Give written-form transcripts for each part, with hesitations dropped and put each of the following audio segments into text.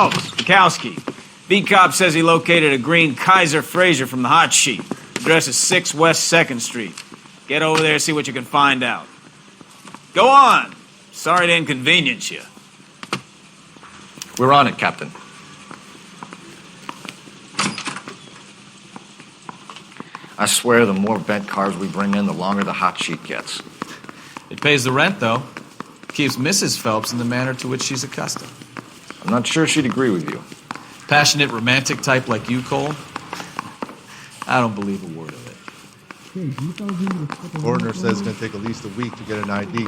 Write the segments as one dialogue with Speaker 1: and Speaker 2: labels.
Speaker 1: Phelps, Mikowski. V-Cop says he located a green Kaiser Frazer from the hot sheet. Address is 6 West 2nd Street. Get over there and see what you can find out. Go on. Sorry to inconvenience you.
Speaker 2: We're on it, Captain. I swear the more bent cars we bring in, the longer the hot sheet gets.
Speaker 3: It pays the rent, though. Keeps Mrs. Phelps in the manner to which she's accustomed.
Speaker 2: I'm not sure she'd agree with you.
Speaker 3: Passionate, romantic type like you, Cole? I don't believe a word of it.
Speaker 4: Coroner says it's going to take at least a week to get an ID.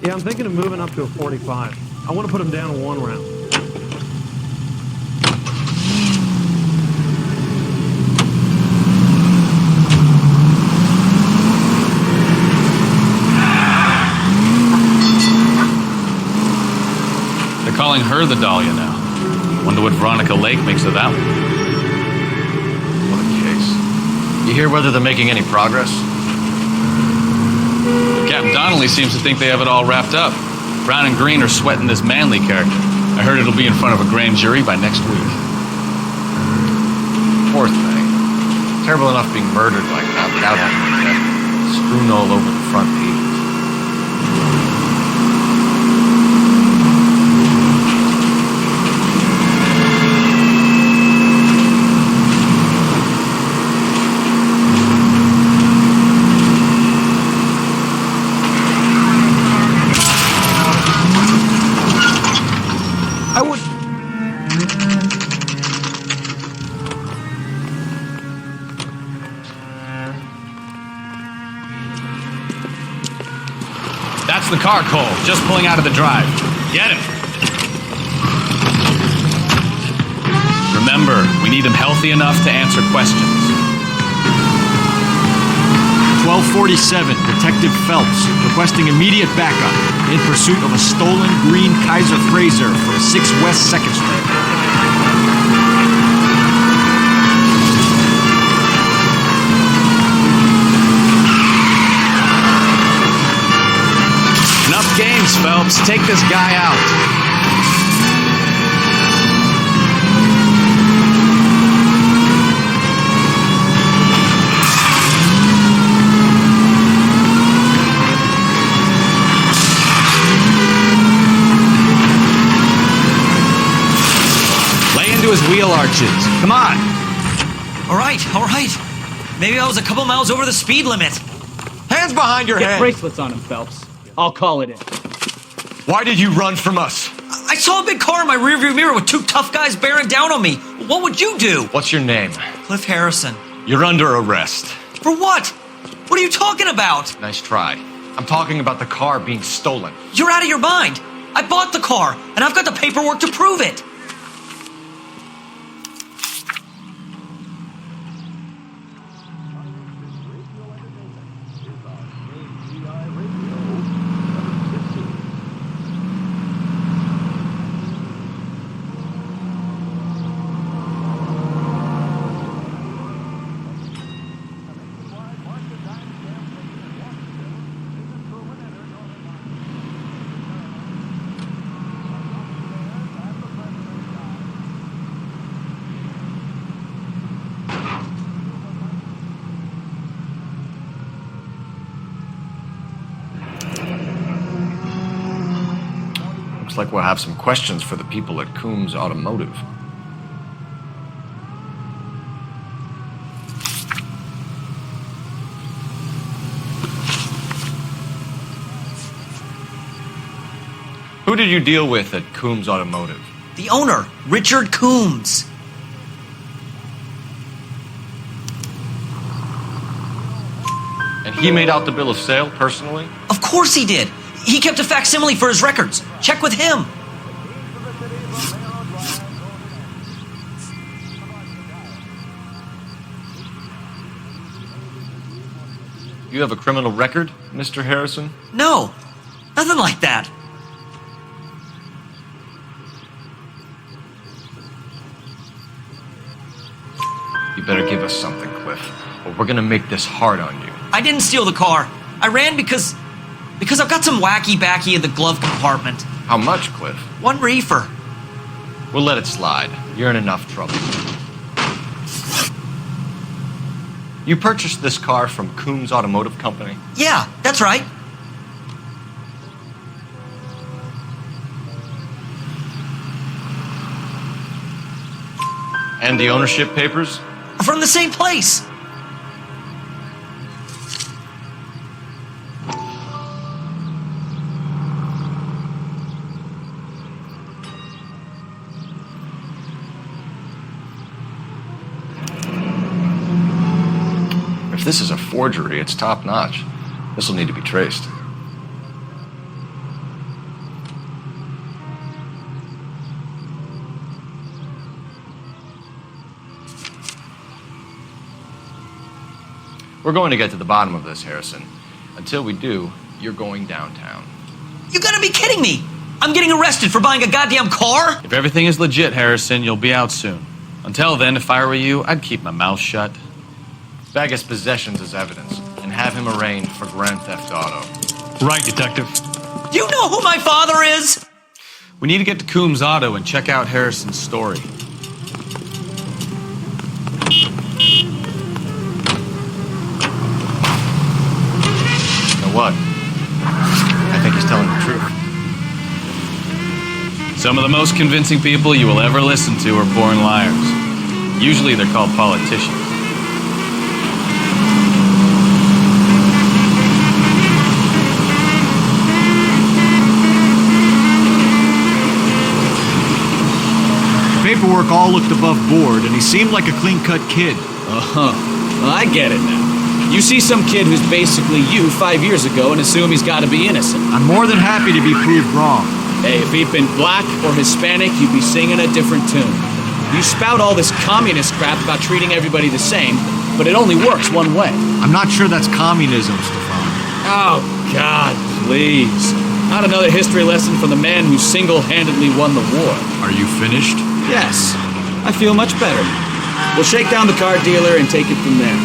Speaker 5: Yeah, I'm thinking of moving up to a 45. I want to put him down in 1 round.
Speaker 3: They're calling her the Dahlia now. Wonder what Veronica Lake makes of that one.
Speaker 2: What a case. You hear whether they're making any progress?
Speaker 3: Captain Donnelly seems to think they have it all wrapped up. Brown and Green are sweating this Manley character. I heard it'll be in front of a grand jury by next week.
Speaker 2: Poor thing. Terrible enough being murdered like that without having a death. Strewn all over the front pages.
Speaker 3: That's the car, Cole. Just pulling out of the drive. Get him. Remember, we need him healthy enough to answer questions.
Speaker 6: 1247, Detective Phelps, requesting immediate backup in pursuit of a stolen green Kaiser Frazer from 6 West 2nd Street.
Speaker 3: Enough games, Phelps. Take this guy out. Lay into his wheel arches. Come on.
Speaker 7: All right. Maybe I was a couple miles over the speed limit.
Speaker 2: Hands behind your
Speaker 8: Get
Speaker 2: head!
Speaker 8: bracelets on him, Phelps. I'll call it in.
Speaker 2: Why did you run from us?
Speaker 7: I saw a big car in my rearview mirror with 2 tough guys bearing down on me. What would you do?
Speaker 2: What's your name?
Speaker 7: Cliff Harrison.
Speaker 2: You're under arrest.
Speaker 7: For what? What are you talking about?
Speaker 2: Nice try. I'm talking about the car being stolen.
Speaker 7: You're out of your mind. I bought the car, and I've got the paperwork to prove it.
Speaker 2: Looks like we'll have some questions for the people at Coombs Automotive. Who did you deal with at Coombs Automotive?
Speaker 7: The owner, Richard Coombs.
Speaker 2: And he made out the bill of sale personally?
Speaker 7: Of course he did. He kept a facsimile for his records. Check with him.
Speaker 2: You have a criminal record, Mr. Harrison?
Speaker 7: No, nothing like that.
Speaker 2: You better give us something, Cliff, or we're gonna make this hard on you.
Speaker 7: I didn't steal the car. I ran because Because I've got some wacky-backy in the glove compartment.
Speaker 2: How much, Cliff?
Speaker 7: 1 reefer.
Speaker 2: We'll let it slide. You're in enough trouble. You purchased this car from Coombs Automotive Company?
Speaker 7: Yeah, that's right.
Speaker 2: And the ownership papers?
Speaker 7: From the same place.
Speaker 2: If this is a forgery, it's top-notch. This will need to be traced. We're going to get to the bottom of this, Harrison. Until we do, you're going downtown.
Speaker 7: You gotta be kidding me! I'm getting arrested for buying a goddamn car?
Speaker 3: If everything is legit, Harrison, you'll be out soon. Until then, if I were you, I'd keep my mouth shut.
Speaker 2: Bag his possessions as evidence, and have him arraigned for Grand Theft Auto.
Speaker 3: Right, Detective.
Speaker 7: Do you know who my father is?
Speaker 3: We need to get to Coombs Auto and check out Harrison's story.
Speaker 2: You know what? I think he's telling the truth.
Speaker 3: Some of the most convincing people you will ever listen to are born liars. Usually they're called politicians.
Speaker 6: Paperwork all looked above board, and he seemed like a clean-cut kid.
Speaker 8: Uh-huh. Well, I get it now. You see some kid who's basically you 5 years ago and assume he's got to be innocent.
Speaker 6: I'm more than happy to be proved wrong.
Speaker 8: Hey, if he'd been black or Hispanic, you'd be singing a different tune. You spout all this communist crap about treating everybody the same, but it only works one way.
Speaker 6: I'm not sure that's communism, Stefan.
Speaker 8: Oh, God, please. Not another history lesson from the man who single-handedly won the war.
Speaker 6: Are you finished?
Speaker 8: Yes, I feel much better. We'll shake down the car dealer and take it from there.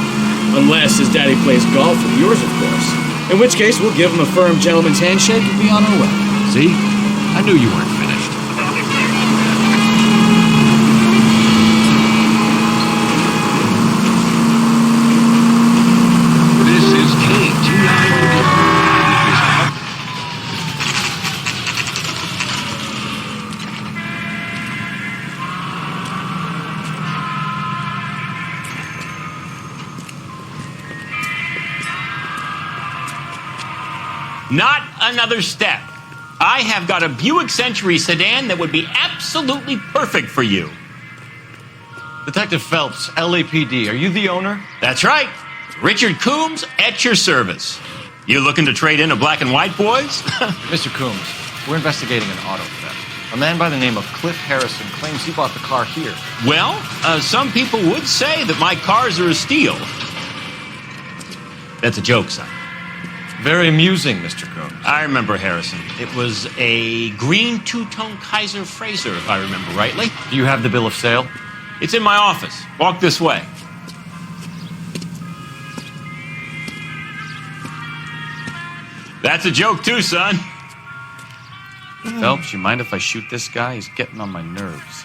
Speaker 8: Unless his daddy plays golf with yours, of course. In which case, we'll give him a firm gentleman's handshake and be on our way.
Speaker 6: See? I knew you weren't finished.
Speaker 9: This is K290.
Speaker 10: Not another step. I have got a Buick Century sedan that would be absolutely perfect for you.
Speaker 2: Detective Phelps, LAPD, are you the owner?
Speaker 10: That's right. Richard Coombs at your service. You looking to trade in a black and white, boys?
Speaker 2: Mr. Coombs, we're investigating an auto theft. A man by the name of Cliff Harrison claims he bought the car here.
Speaker 10: Well, some people would say that my cars are a steal. That's a joke, son.
Speaker 2: Very amusing, Mr. Coombs.
Speaker 10: I remember Harrison. It was a green two-tone Kaiser Frazer, if I remember rightly.
Speaker 2: Do you have the bill of sale?
Speaker 10: It's in my office. Walk this way. That's a joke too, son.
Speaker 3: Phelps, you mind if I shoot this guy? He's getting on my nerves.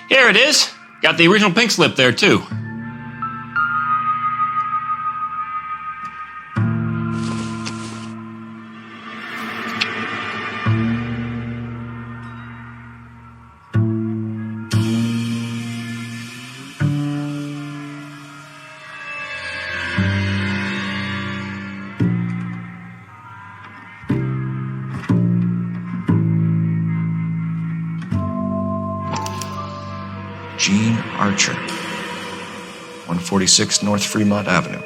Speaker 10: Here it is. Got the original pink slip there, too.
Speaker 2: Gene Archer, 146 North Fremont Avenue.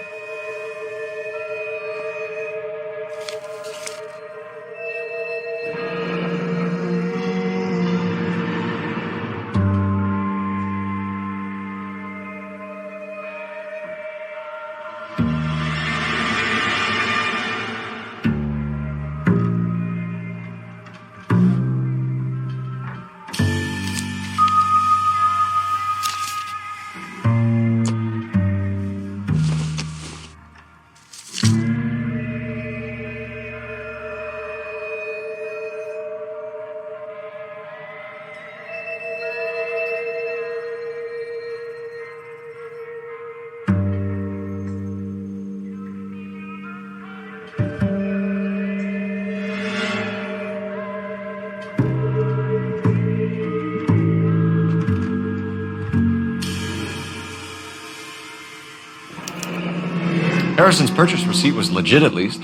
Speaker 2: Harrison's purchase receipt was legit, at least.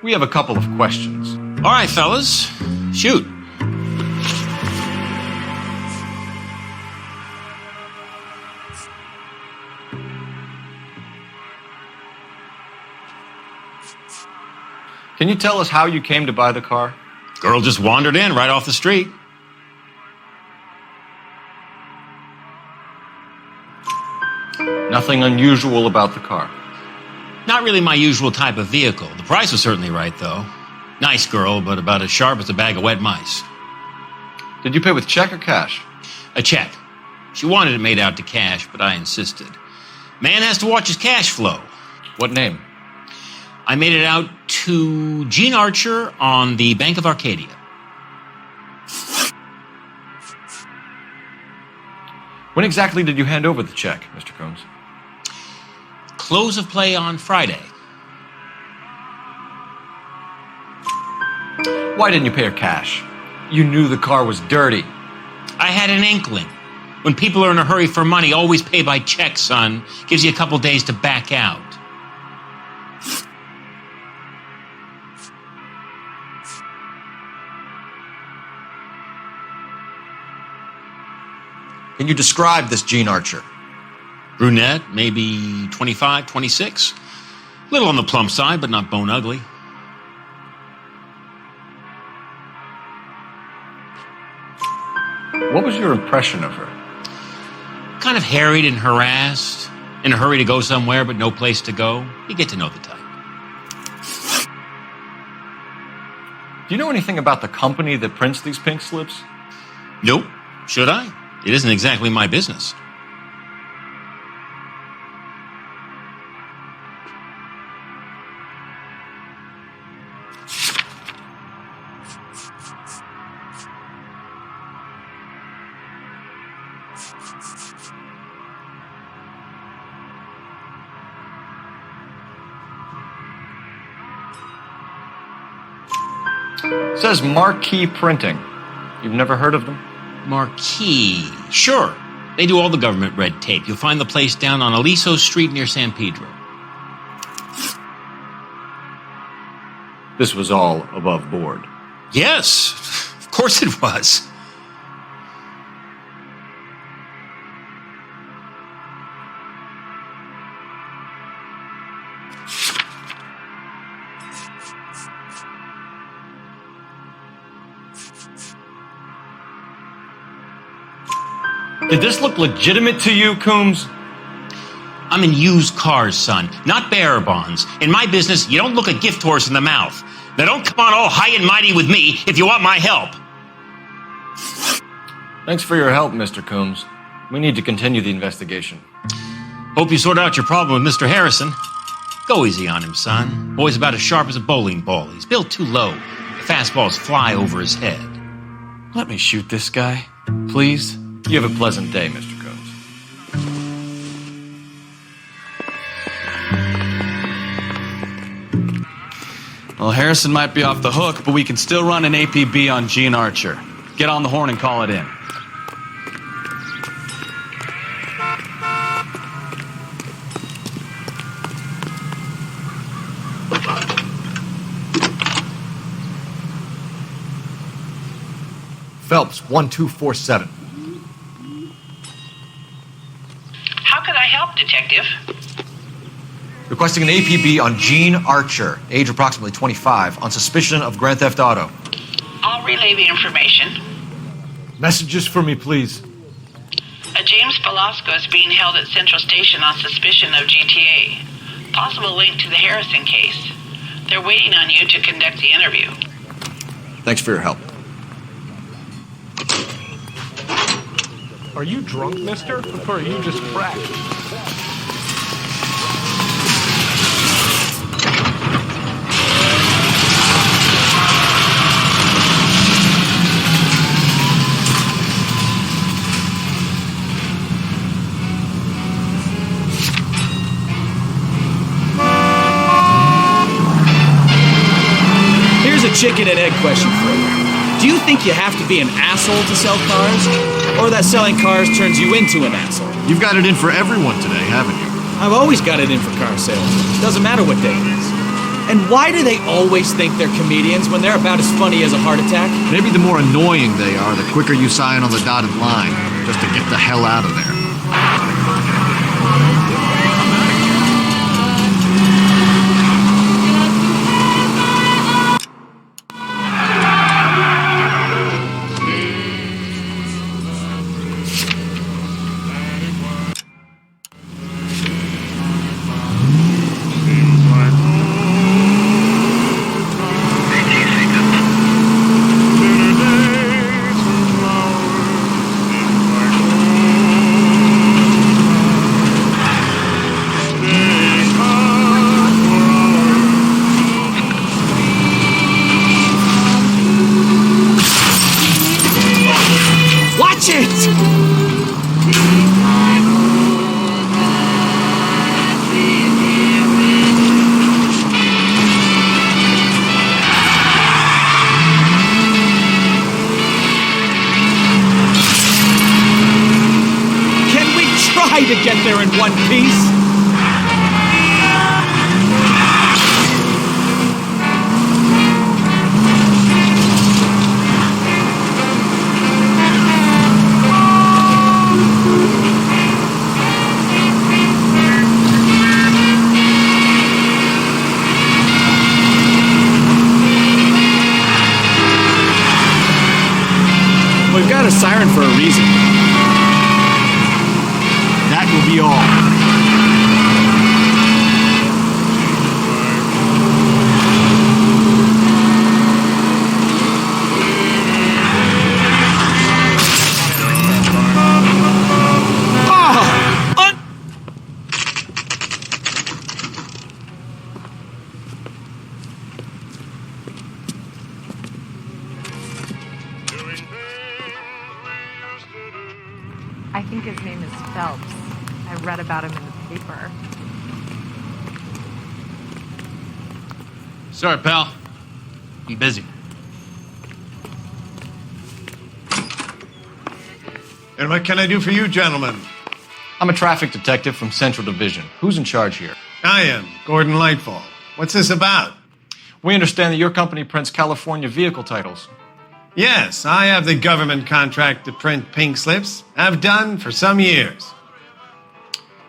Speaker 2: We have a couple of questions.
Speaker 10: All right, fellas. Shoot.
Speaker 2: Can you tell us how you came to buy the car?
Speaker 10: Girl just wandered in right off the street.
Speaker 2: Nothing unusual about the car.
Speaker 10: Not really my usual type of vehicle. The price was certainly right, though. Nice girl, but about as sharp as a bag of wet mice.
Speaker 2: Did you pay with check or cash?
Speaker 10: A check. She wanted it made out to cash, but I insisted. Man has to watch his cash flow.
Speaker 2: What name?
Speaker 10: I made it out to Gene Archer on the Bank of Arcadia.
Speaker 2: When exactly did you hand over the check, Mr. Combs?
Speaker 10: Close of play on Friday.
Speaker 2: Why didn't you pay her cash? You knew the car was dirty.
Speaker 10: I had an inkling. When people are in a hurry for money, always pay by check, son. Gives you a couple days to back out.
Speaker 6: Can you describe this Gene Archer?
Speaker 10: Brunette, maybe 25, 26. Little on the plump side, but not bone ugly.
Speaker 2: What was your impression of her?
Speaker 10: Kind of harried and harassed. In a hurry to go somewhere, but no place to go. You get to know the type.
Speaker 2: Do you know anything about the company that prints these pink slips?
Speaker 10: Nope. Should I? It isn't exactly my business.
Speaker 2: It says Marquee Printing. You've never heard of them?
Speaker 10: Marquee. Sure. They do all the government red tape. You'll find the place down on Aliso Street near San Pedro.
Speaker 2: This was all above board.
Speaker 10: Yes, of course it was.
Speaker 2: Did this look legitimate to you, Coombs?
Speaker 10: I'm in used cars, son, not bearer bonds. In my business, you don't look a gift horse in the mouth. Now don't come on all high and mighty with me if you want my help.
Speaker 2: Thanks for your help, Mr. Coombs. We need to continue the investigation.
Speaker 10: Hope you sort out your problem with Mr. Harrison. Go easy on him, son. Boy's about as sharp as a bowling ball. He's built too low. The fastballs fly over his head.
Speaker 2: Let me shoot this guy, please. You have a pleasant day, Mr. Combs.
Speaker 3: Well, Harrison might be off the hook, but we can still run an APB on Gene Archer. Get on the horn and call it in.
Speaker 6: Phelps, 1247.
Speaker 11: How can I help, Detective?
Speaker 6: Requesting an APB on Gene Archer, age approximately 25, on suspicion of grand theft auto.
Speaker 11: I'll relay the information.
Speaker 6: Messages for me, please.
Speaker 11: A James Velasco is being held at Central Station on suspicion of GTA. Possible link to the Harrison case. They're waiting on you to conduct the interview.
Speaker 6: Thanks for your help.
Speaker 5: Are you drunk, mister? Or are you just cracked?
Speaker 8: Here's a chicken and egg question for you. Do you think you have to be an asshole to sell cars? Or that selling cars turns you into an asshole?
Speaker 6: You've got it in for everyone today, haven't you?
Speaker 8: I've always got it in for car sales. Doesn't matter what day it is. And why do they always think they're comedians when they're about as funny as a heart attack?
Speaker 6: Maybe the more annoying they are, the quicker you sign on the dotted line, just to get the hell out of there.
Speaker 8: To get there in one piece. We've got a siren for a reason.
Speaker 6: That will be all.
Speaker 12: I think his name is Phelps. I read about him in the paper.
Speaker 3: Sorry, pal. I'm busy.
Speaker 4: And what can I do for you, gentlemen?
Speaker 2: I'm a traffic detective from Central Division. Who's in charge here?
Speaker 4: I am, Gordon Lightfall. What's this about?
Speaker 2: We understand that your company prints California vehicle titles.
Speaker 4: Yes, I have the government contract to print pink slips. I've done for some years.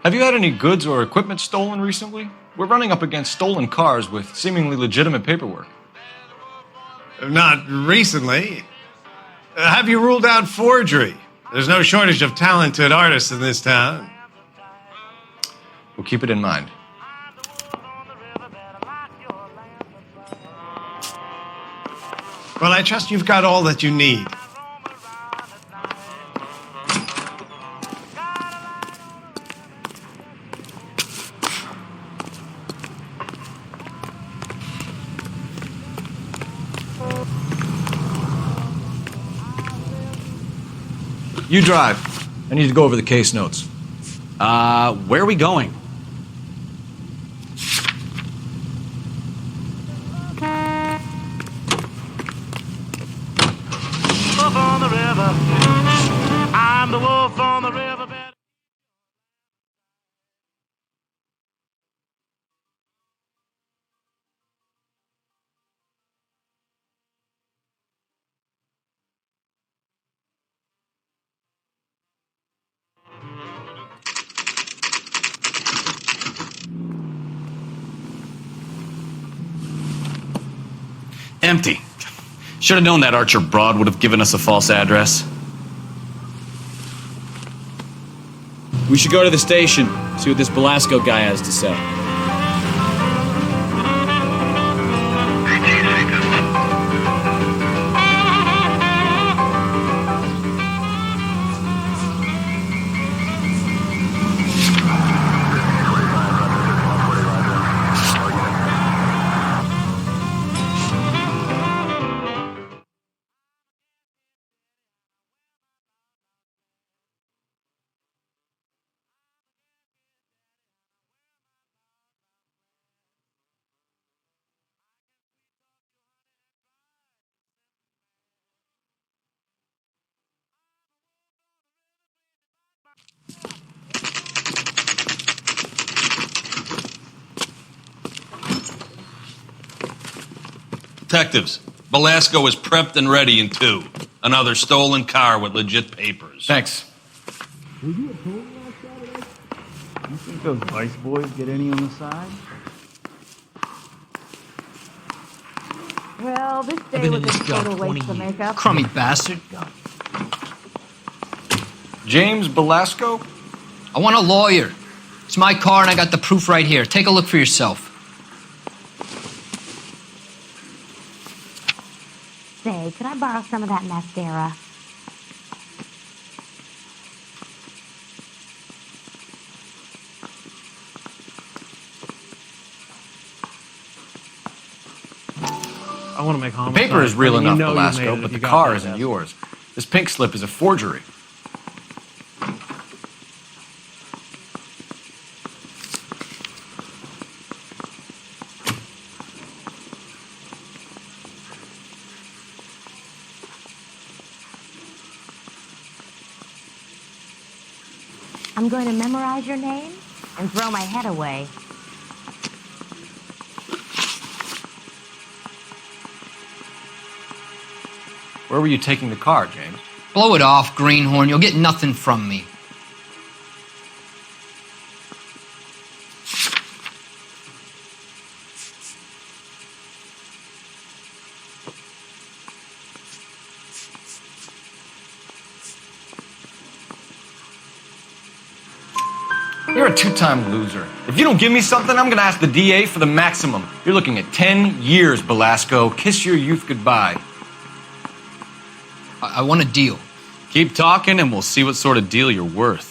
Speaker 2: Have you had any goods or equipment stolen recently? We're running up against stolen cars with seemingly legitimate paperwork.
Speaker 4: Not recently. Have you ruled out forgery? There's no shortage of talented artists in this town.
Speaker 2: We'll keep it in mind.
Speaker 4: Well, I trust you've got all that you need.
Speaker 2: You drive. I need to go over the case notes.
Speaker 8: Where are we going?
Speaker 13: Wolf on the river. I'm the wolf on the riverbed.
Speaker 3: Empty. Should have known that Archer broad would have given us a false address.
Speaker 8: We should go to the station, see what this Belasco guy has to say.
Speaker 14: Detectives, Velasco is prepped and ready in 2. Another stolen car with legit papers.
Speaker 2: Thanks.
Speaker 15: You think those Vice boys get any on the side?
Speaker 12: Well, this
Speaker 7: I've
Speaker 12: day
Speaker 7: been
Speaker 12: was
Speaker 7: in
Speaker 12: a
Speaker 7: this job
Speaker 12: total
Speaker 7: 20
Speaker 12: waste of
Speaker 7: years.
Speaker 12: makeup.
Speaker 7: Crummy bastard.
Speaker 2: James Belasco?
Speaker 7: I want a lawyer. It's my car and I got the proof right here. Take a look for yourself.
Speaker 12: Say, could I borrow some of that mascara?
Speaker 5: I want to make
Speaker 2: The
Speaker 5: homicide.
Speaker 2: paper is real
Speaker 5: I mean,
Speaker 2: enough,
Speaker 5: you know you made
Speaker 2: Belasco,
Speaker 5: it
Speaker 2: but
Speaker 5: if
Speaker 2: the
Speaker 5: you got
Speaker 2: car
Speaker 5: that
Speaker 2: isn't
Speaker 5: test.
Speaker 2: yours. This pink slip is a forgery.
Speaker 12: I'm going to memorize your name and throw my head away.
Speaker 2: Where were you taking the car, James?
Speaker 7: Blow it off, greenhorn. You'll get nothing from me.
Speaker 2: You're a two-time loser. If you don't give me something, I'm gonna ask the DA for the maximum. You're looking at 10 years, Belasco. Kiss your youth goodbye.
Speaker 7: I want a deal.
Speaker 3: Keep talking and we'll see what sort of deal you're worth.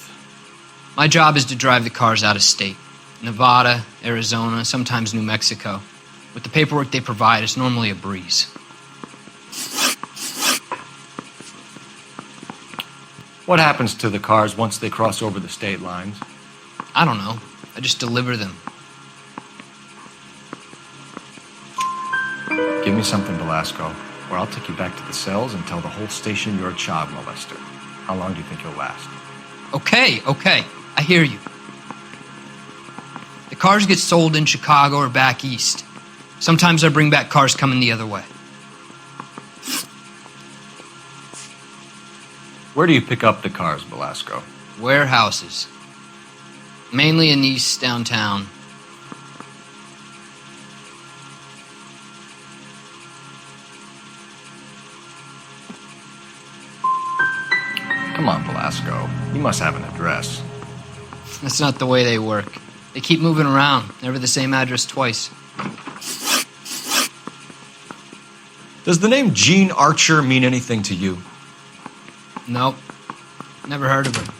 Speaker 7: My job is to drive the cars out of state. Nevada, Arizona, sometimes New Mexico. With the paperwork they provide, it's normally a breeze.
Speaker 2: What happens to the cars once they cross over the state lines?
Speaker 7: I don't know. I just deliver them.
Speaker 2: Give me something, Belasco, or I'll take you back to the cells and tell the whole station you're a child molester. How long do you think you'll last?
Speaker 7: Okay. I hear you. The cars get sold in Chicago or back east. Sometimes I bring back cars coming the other way.
Speaker 2: Where do you pick up the cars, Belasco?
Speaker 7: Warehouses. Mainly in East downtown.
Speaker 2: Come on, Belasco. You must have an address.
Speaker 7: That's not the way they work. They keep moving around, never the same address twice.
Speaker 2: Does the name Gene Archer mean anything to you?
Speaker 7: Nope. Never heard of her.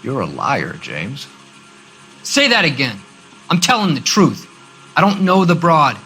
Speaker 2: You're a liar, James.
Speaker 7: Say that again. I'm telling the truth. I don't know the broad.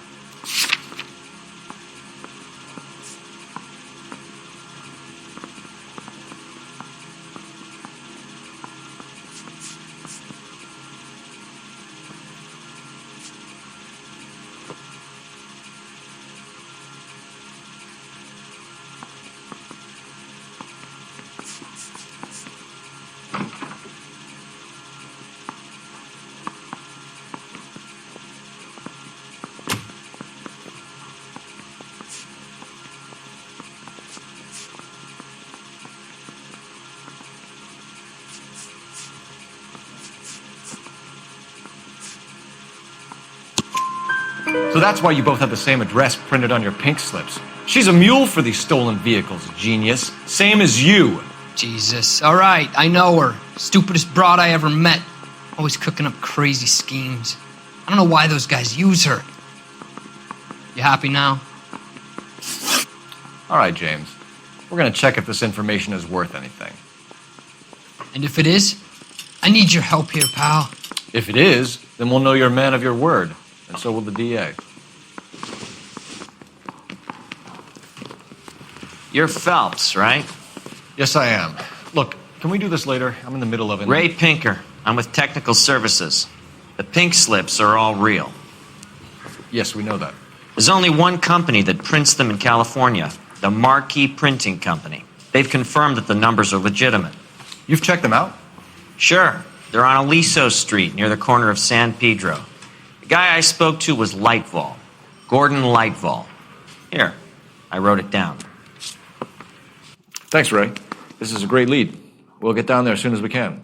Speaker 2: So that's why you both have the same address printed on your pink slips. She's a mule for these stolen vehicles, genius. Same as you.
Speaker 7: Jesus. All right, I know her. Stupidest broad I ever met. Always cooking up crazy schemes. I don't know why those guys use her. You happy now?
Speaker 2: All right, James. We're gonna check if this information is worth anything.
Speaker 7: And if it is, I need your help here, pal.
Speaker 2: If it is, then we'll know you're a man of your word, and so will the DA.
Speaker 16: You're Phelps, right?
Speaker 2: Yes, I am. Look, can we do this later? I'm in the middle of it.
Speaker 16: Ray Pinker. I'm with Technical Services. The pink slips are all real.
Speaker 2: Yes, we know that.
Speaker 16: There's only one company that prints them in California, the Marquee Printing Company. They've confirmed that the numbers are legitimate.
Speaker 2: You've checked them out?
Speaker 16: Sure. They're on Aliso Street, near the corner of San Pedro. The guy I spoke to was Lightval. Gordon Lightval. Here, I wrote it down.
Speaker 17: Thanks, Ray. This is a great lead. We'll get down there as soon as we can.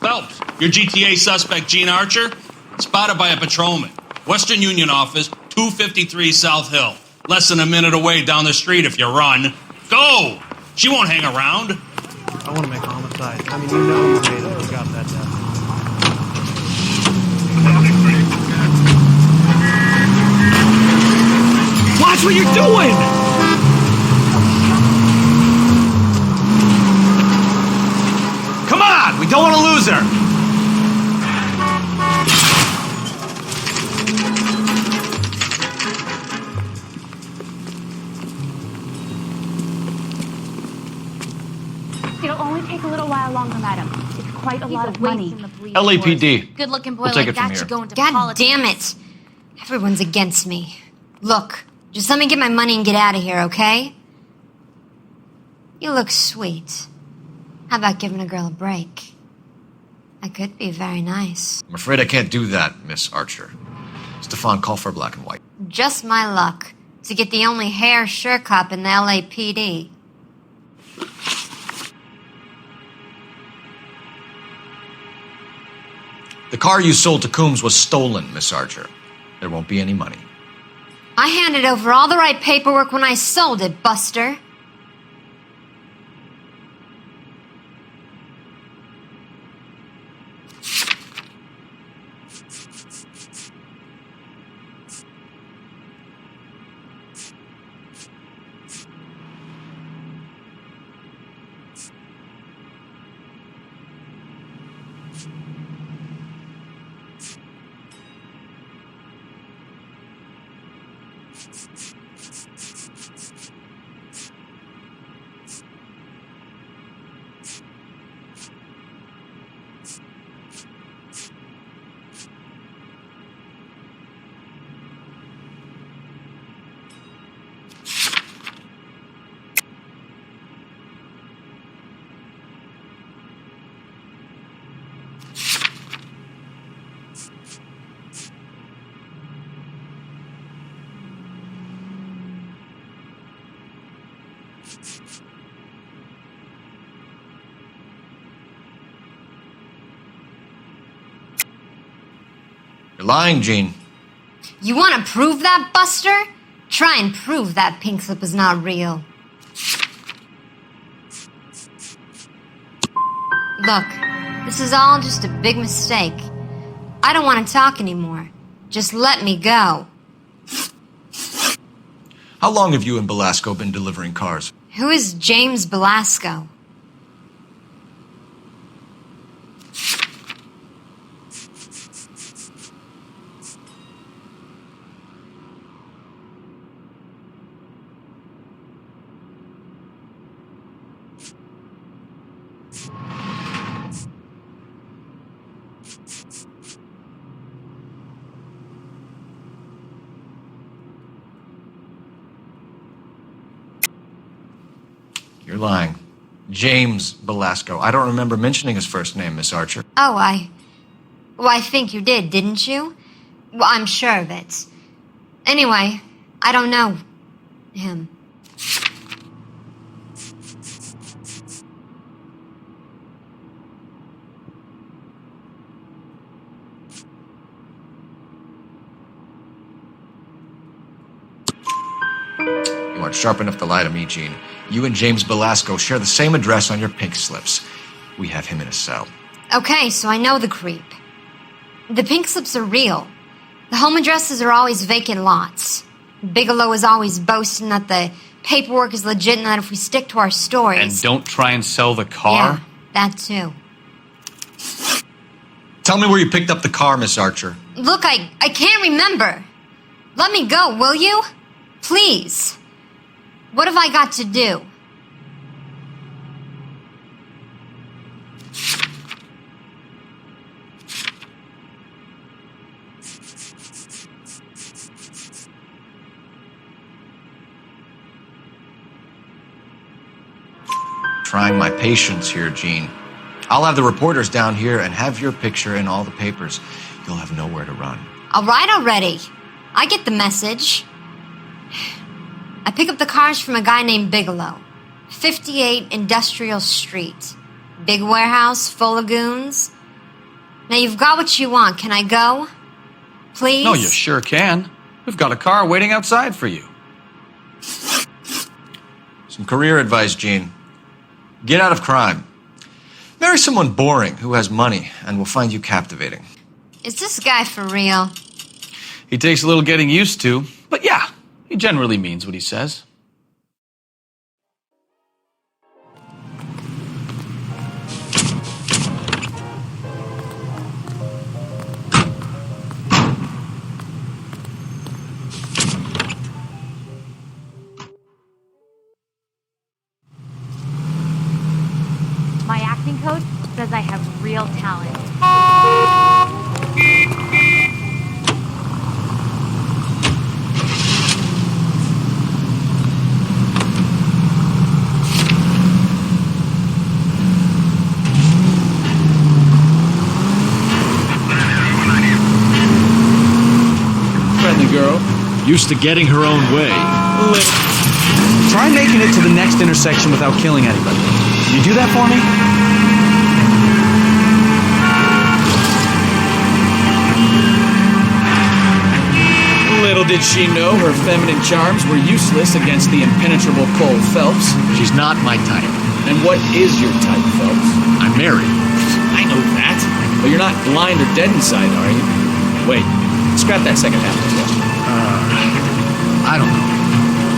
Speaker 14: Phelps, your GTA suspect, Gene Archer, spotted by a patrolman. Western Union office, 253 South Hill. Less than a minute away down the street if you run. Go! She won't hang around.
Speaker 5: I want to make homicide. I mean, you know you made it. You got that down.
Speaker 6: Watch what you're doing!
Speaker 1: Come on! We don't want to lose her!
Speaker 18: It'll only take a little while longer, madam. It's quite a lot of money.
Speaker 2: LAPD.
Speaker 18: Good-looking boy
Speaker 2: We'll take
Speaker 18: like
Speaker 2: it from
Speaker 18: that
Speaker 2: here.
Speaker 18: should go into
Speaker 19: God
Speaker 18: politics.
Speaker 19: damn it. Everyone's against me. Look, just let me get my money and get out of here, okay? You look sweet. How about giving a girl a break? I could be very nice.
Speaker 2: I'm afraid I can't do that, Miss Archer. Stefan, call for black and white.
Speaker 19: Just my luck to get the only hair sure cop in the LAPD.
Speaker 2: The car you sold to Coombs was stolen, Miss Archer. There won't be any money.
Speaker 19: I handed over all the right paperwork when I sold it, Buster.
Speaker 2: You're lying, Gene.
Speaker 19: You want to prove that, Buster? Try and prove that pink slip is not real. Look, this is all just a big mistake. I don't want to talk anymore. Just let me go.
Speaker 2: How long have you and Belasco been delivering cars?
Speaker 19: Who is James Belasco?
Speaker 2: You're lying. James Belasco. I don't remember mentioning his first name, Miss Archer.
Speaker 19: Oh, I think you did, didn't you? Well, I'm sure of it. Anyway, I don't know him.
Speaker 2: You aren't sharp enough to lie to me, Gene. You and James Belasco share the same address on your pink slips. We have him in a cell.
Speaker 19: Okay, so I know the creep. The pink slips are real. The home addresses are always vacant lots. Bigelow is always boasting that the paperwork is legit and that if we stick to our stories...
Speaker 3: And don't try and sell the car?
Speaker 19: Yeah, that too.
Speaker 2: Tell me where you picked up the car, Miss Archer.
Speaker 19: Look, I can't remember. Let me go, will you? Please. What have I got to do?
Speaker 2: Trying my patience here, Gene. I'll have the reporters down here and have your picture in all the papers. You'll have nowhere to run.
Speaker 19: All right already. I get the message. I pick up the cars from a guy named Bigelow. 58 Industrial Street. Big warehouse, full of goons. Now you've got what you want. Can I go? Please?
Speaker 3: No, you sure can. We've got a car waiting outside for you.
Speaker 2: Some career advice, Gene. Get out of crime. Marry someone boring who has money and will find you captivating.
Speaker 19: Is this guy for real?
Speaker 3: He takes a little getting used to, but yeah, he generally means what he says.
Speaker 18: My acting coach says I have real talent.
Speaker 3: Friendly girl.
Speaker 6: Used to getting her own way.
Speaker 1: Try making it to the next intersection without killing anybody. Can you do that for me? Little did she know her feminine charms were useless against the impenetrable Cole Phelps.
Speaker 6: She's not my type.
Speaker 1: And what is your type, Phelps?
Speaker 6: I'm married.
Speaker 1: I know that. But you're not blind or dead inside, are you? Wait, scrap that second half of the question.
Speaker 6: I don't know.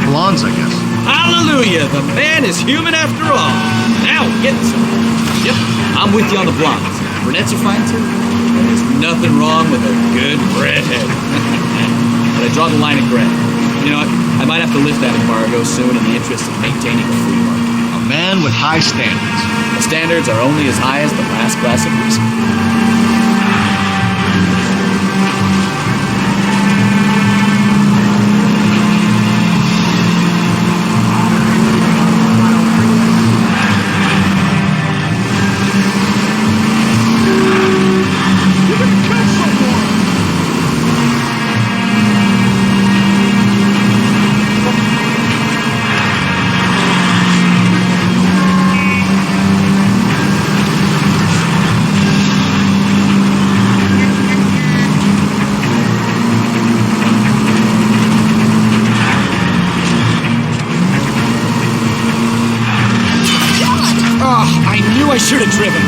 Speaker 6: Blondes, I guess.
Speaker 1: Hallelujah! The man is human after all. Now we're getting somewhere. Yep, I'm with you on the blondes. Brunettes are fine too. There's nothing wrong with a good redhead. But I draw the line at gray. You know what? I might have to lift that embargo soon in the interest of maintaining a free market.
Speaker 6: A man with high standards.
Speaker 1: The standards are only as high as the last glass of whiskey. I should have driven.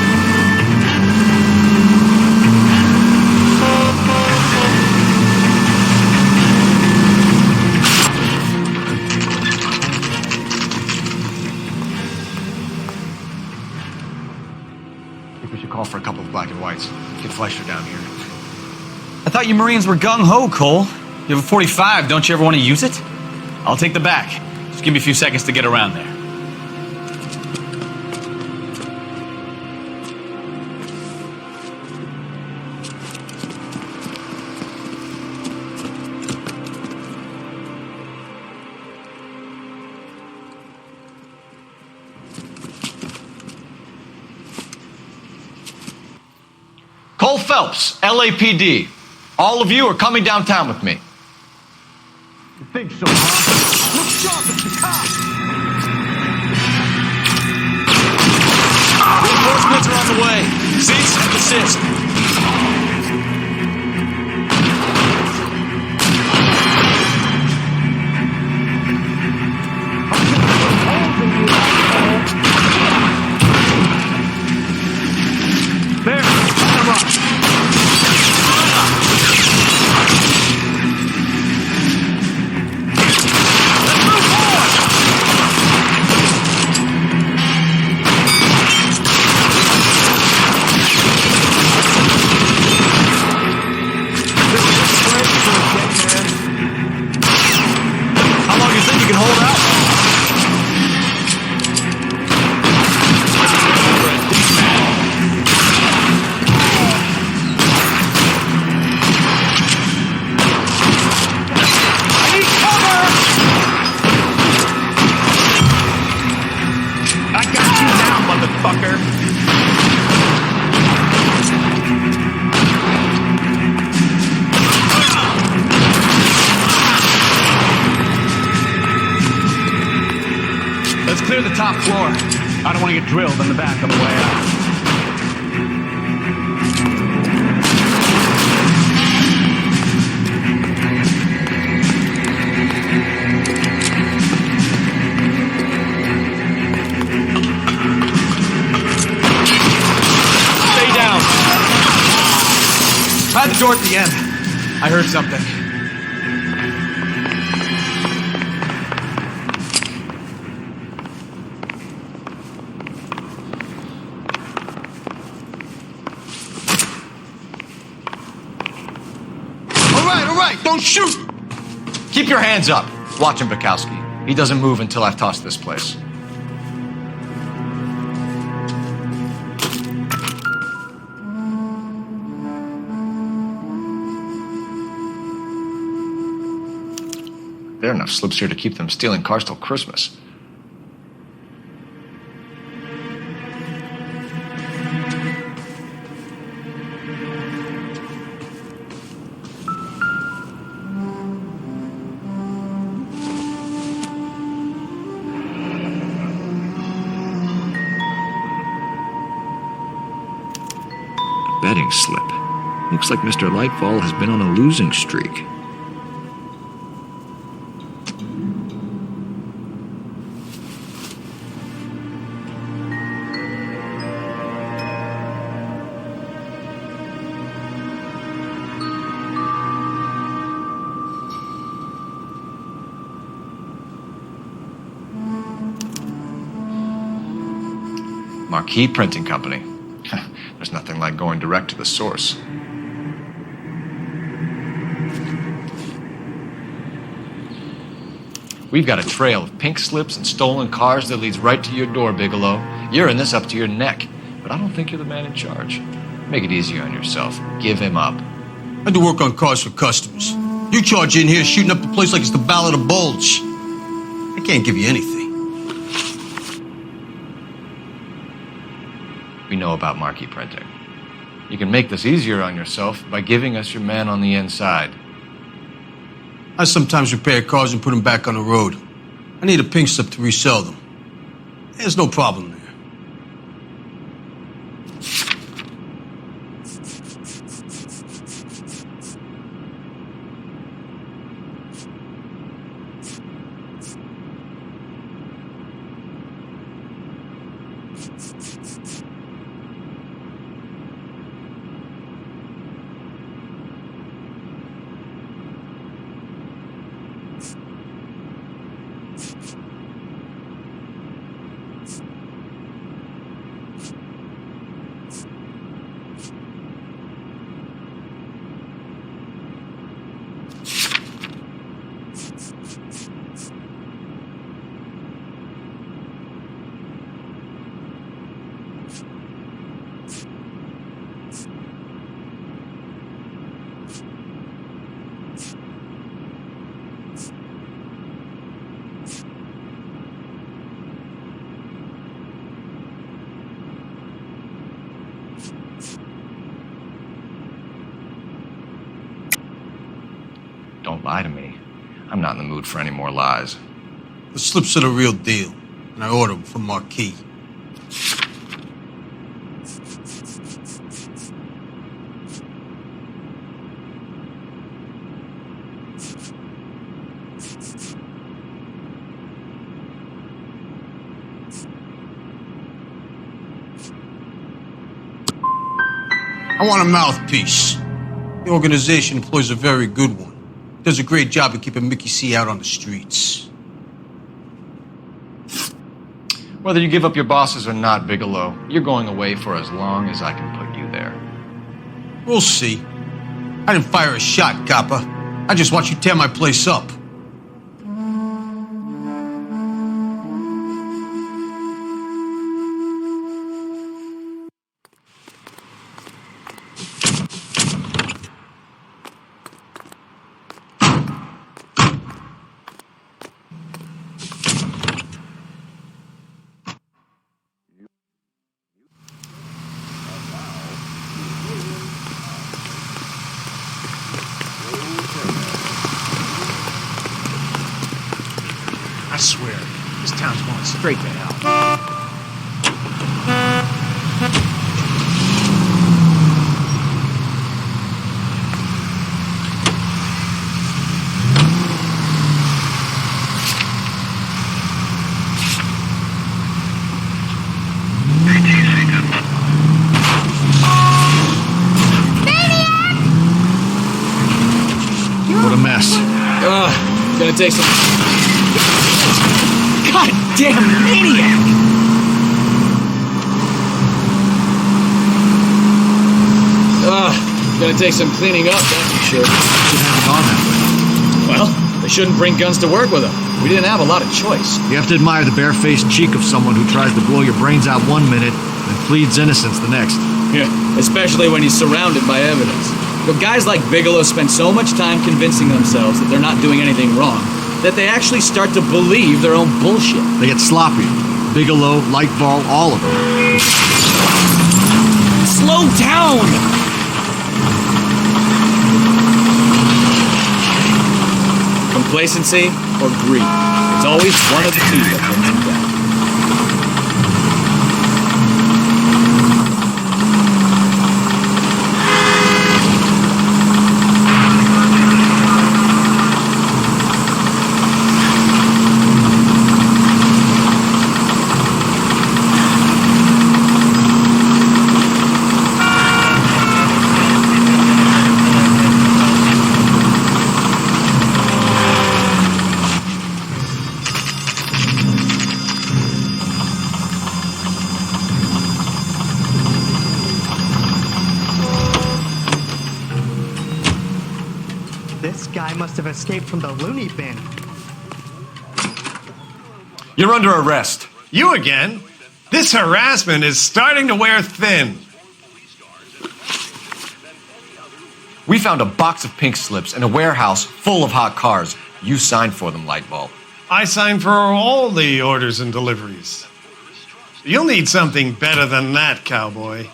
Speaker 2: I think we should call for a couple of black and whites. Get Fleischer down here.
Speaker 1: I thought you Marines were gung-ho, Cole. You have a 45, don't you ever want to use it? I'll take the back. Just give me a few seconds to get around there.
Speaker 2: Cole Phelps, LAPD. All of you are coming downtown with me.
Speaker 13: You think so, huh? Look sharp at the cops!
Speaker 6: Reinforcements are on the way. Cease and desist.
Speaker 13: There, come on.
Speaker 6: top floor. I don't want to get drilled in the back on the way out.
Speaker 1: Stay down. Try the door at the end. I heard something.
Speaker 2: All right, don't shoot! Keep your hands up. Watch him, Bukowski. He doesn't move until I've tossed this place. There are enough slips here to keep them stealing cars till Christmas.
Speaker 6: Betting slip. Looks like Mr. Lightfall has been on a losing streak.
Speaker 2: Marquee Printing Company. There's nothing like going direct to the source. We've got a trail of pink slips and stolen cars that leads right to your door, Bigelow. You're in this up to your neck, but I don't think you're the man in charge. Make it easier on yourself. Give him up.
Speaker 20: I do work on cars for customers. You charge in here shooting up the place like it's the Ballad of Bulge. I can't give you anything.
Speaker 2: We know about marquee printing. You can make this easier on yourself by giving us your man on the inside.
Speaker 20: I sometimes repair cars and put them back on the road. I need a pink slip to resell them. There's no problem there.
Speaker 2: Don't lie to me. I'm not in the mood for any more lies.
Speaker 20: The slips are the real deal, and I ordered them from Marquis. I want a mouthpiece. The organization employs a very good one. Does a great job of keeping Mickey C out on the streets.
Speaker 2: Whether you give up your bosses or not, Bigelow, you're going away for as long as I can put you there.
Speaker 20: We'll see. I didn't fire a shot, copper. I just watch you tear my place up.
Speaker 1: I swear, this town's going straight to hell.
Speaker 6: What a mess.
Speaker 8: Gonna take some...
Speaker 6: God damn maniac!
Speaker 8: Gonna take some cleaning up, that's for sure.
Speaker 6: Should have gone that way.
Speaker 8: Well, they shouldn't bring guns to work with them. We didn't have a lot of choice.
Speaker 6: You have to admire the barefaced cheek of someone who tries to blow your brains out one minute and pleads innocence the next.
Speaker 8: Yeah, especially when he's surrounded by evidence. But guys like Bigelow spend so much time convincing themselves that they're not doing anything wrong that they actually start to believe their own bullshit.
Speaker 6: They get sloppy. Bigelow, Lightball, all of them.
Speaker 8: Slow down! Complacency or greed. It's always one of the two that brings them down.
Speaker 21: This guy must have escaped from the loony bin.
Speaker 17: You're under arrest.
Speaker 4: You again? This harassment is starting to wear thin.
Speaker 17: We found a box of pink slips in a warehouse full of hot cars. You signed for them, Lightball.
Speaker 4: I signed for all the orders and deliveries. You'll need something better than that, cowboy.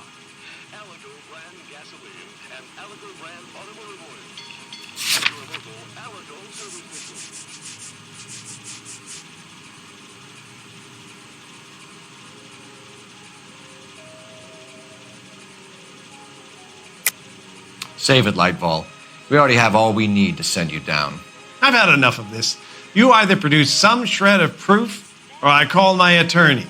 Speaker 17: Save it, Lightball. We already have all we need to send you down.
Speaker 4: I've had enough of this. You either produce some shred of proof, or I call my attorney.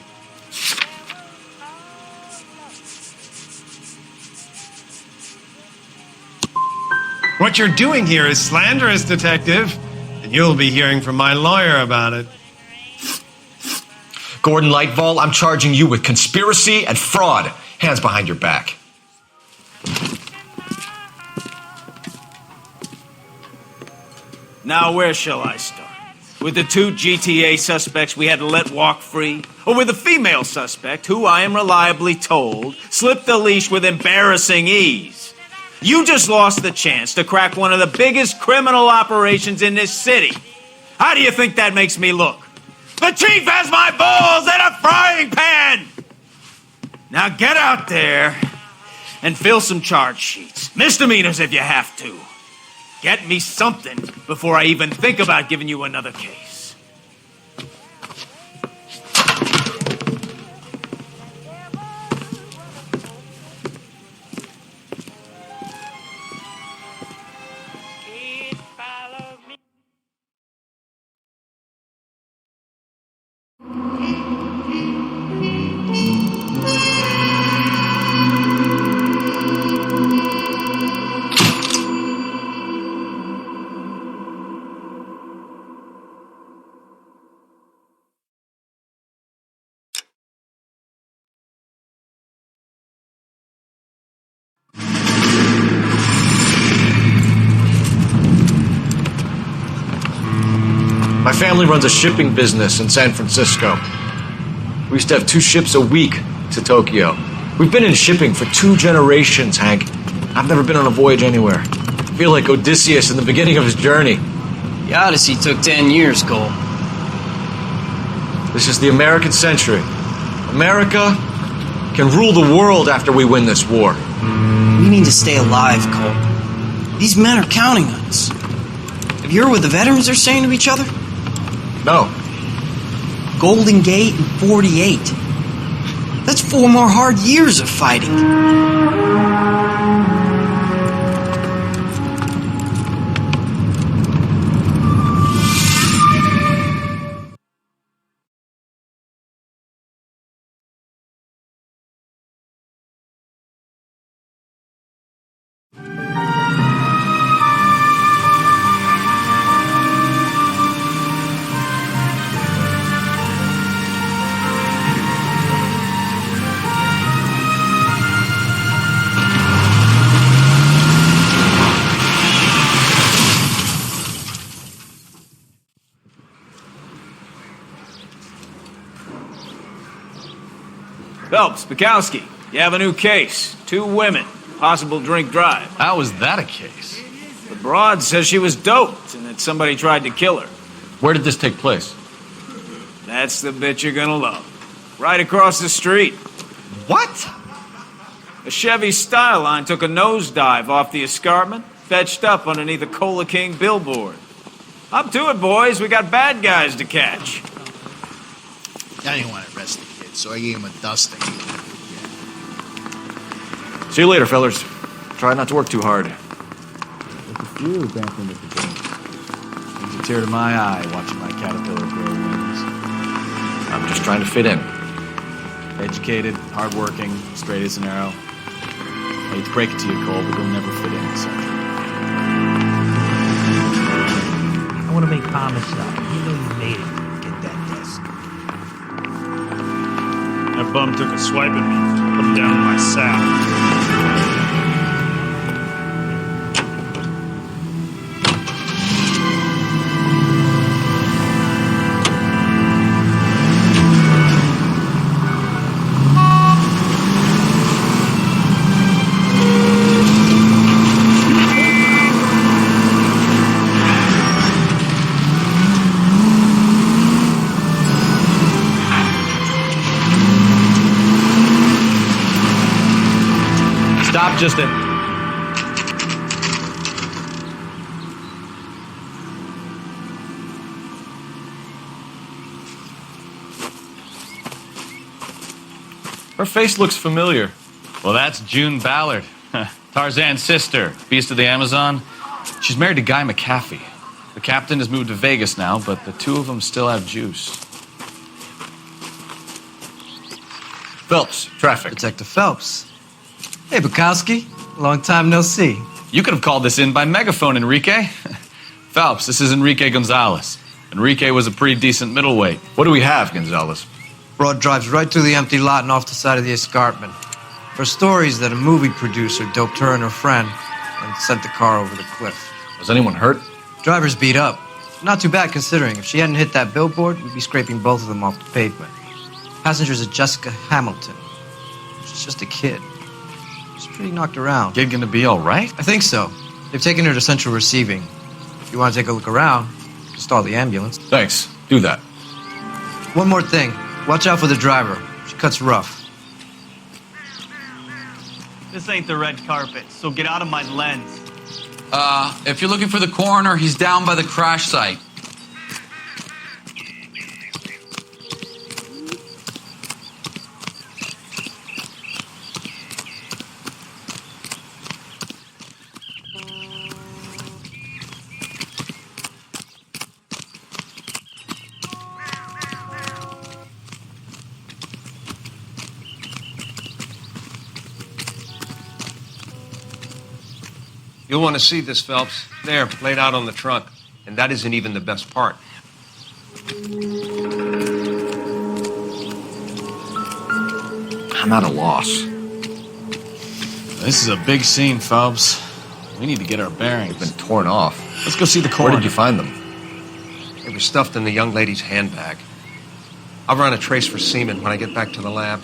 Speaker 4: What you're doing here is slanderous, Detective, and you'll be hearing from my lawyer about it.
Speaker 17: Gordon Lightball, I'm charging you with conspiracy and fraud. Hands behind your back.
Speaker 1: Now, where shall I start? With the two GTA suspects we had to let walk free? Or with the female suspect, who I am reliably told slipped the leash with embarrassing ease? You just lost the chance to crack one of the biggest criminal operations in this city. How do you think that makes me look? The chief has my balls in a frying pan! Now get out there and fill some charge sheets. Misdemeanors if you have to. Get me something before I even think about giving you another case.
Speaker 6: My family runs a shipping business in San Francisco. We used to have 2 ships a week to Tokyo. We've been in shipping for 2 generations, Hank. I've never been on a voyage anywhere. I feel like Odysseus in the beginning of his journey.
Speaker 7: The Odyssey took 10 years, Cole.
Speaker 6: This is the American century. America can rule the world after we win this war.
Speaker 22: We need to stay alive, Cole. These men are counting on us. Have you heard what the veterans are saying to each other?
Speaker 6: No.
Speaker 22: Golden Gate and 48. That's 4 more hard years of fighting.
Speaker 1: Phelps, Bukowski, you have a new case. 2 women, possible drink drive.
Speaker 3: How was that a case?
Speaker 1: The broad says she was doped and that somebody tried to kill her.
Speaker 2: Where did this take place?
Speaker 1: That's the bit you're gonna love. Right across the street.
Speaker 3: What?
Speaker 1: A Chevy Styline took a nosedive off the escarpment, fetched up underneath a Cola King billboard. Up to it, boys. We got bad guys to catch.
Speaker 9: I didn't want to arrest the kid, so I gave him a dusting.
Speaker 2: See you later, fellers. Try not to work too hard.
Speaker 15: Look at you back into the game.
Speaker 3: Brings a tear to my eye watching my caterpillar grow wings.
Speaker 2: I'm just trying to fit in.
Speaker 3: Educated, hardworking, straight as an arrow. I hate to break it to you, Cole, but you'll never fit in this country.
Speaker 21: I want to make homicide. You know you made it. Get that desk.
Speaker 13: That bum took a swipe at me. Put him down in my sack.
Speaker 3: Stop just a...
Speaker 2: Her face looks familiar.
Speaker 3: Well, that's June Ballard. Tarzan's sister, beast of the Amazon. She's married to Guy McAfee. The captain has moved to Vegas now, but the two of them still have juice.
Speaker 2: Phelps, traffic.
Speaker 21: Detective Phelps. Hey, Bukowski. Long time no see.
Speaker 3: You could have called this in by megaphone, Enrique. Phelps, this is Enrique Gonzalez. Enrique was a pretty decent middleweight.
Speaker 2: What do we have, Gonzalez?
Speaker 21: Broad drives right through the empty lot and off the side of the escarpment. Her story is that a movie producer doped her and her friend and sent the car over the cliff.
Speaker 2: Was anyone hurt?
Speaker 21: Driver's beat up. Not too bad considering. If she hadn't hit that billboard, we'd be scraping both of them off the pavement. Passenger's a Jessica Hamilton. She's just a kid. She's pretty knocked around.
Speaker 3: Kid gonna be all right?
Speaker 21: I think so. They've taken her to central receiving. If you want to take a look around, stall the ambulance.
Speaker 2: Thanks. Do that.
Speaker 21: One more thing. Watch out for the driver. She cuts rough.
Speaker 8: This ain't the red carpet, so get out of my lens.
Speaker 10: If you're looking for the coroner, he's down by the crash site.
Speaker 23: You'll want to see this, Phelps. There, laid out on the trunk. And that isn't even the best part.
Speaker 2: I'm at a loss.
Speaker 3: This is a big scene, Phelps. We need to get our bearings.
Speaker 2: They've been torn off.
Speaker 3: Let's go see the coroner.
Speaker 2: Where did you find them?
Speaker 23: They were stuffed in the young lady's handbag. I'll run a trace for semen when I get back to the lab.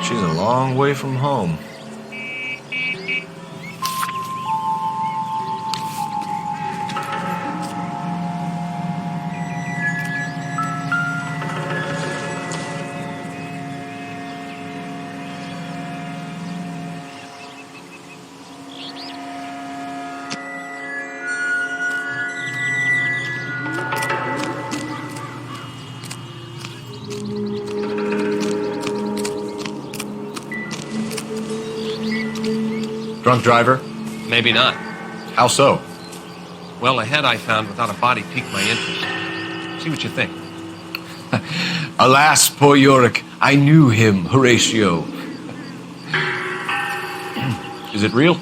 Speaker 6: She's a long way from home. Drunk driver?
Speaker 23: Maybe not.
Speaker 6: How so?
Speaker 23: Well, a head I found without a body piqued my interest. See what you think.
Speaker 6: Alas, poor Yorick, I knew him, Horatio. Is it real?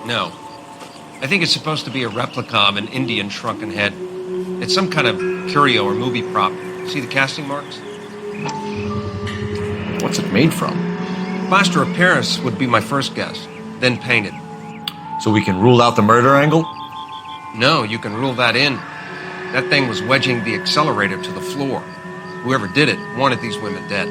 Speaker 23: No. I think it's supposed to be a replica of an Indian shrunken head. It's some kind of curio or movie prop. See the casting marks?
Speaker 6: What's it made from?
Speaker 23: Plaster of Paris would be my first guess, then painted.
Speaker 6: So we can rule out the murder angle?
Speaker 23: No, you can rule that in. That thing was wedging the accelerator to the floor. Whoever did it wanted these women dead.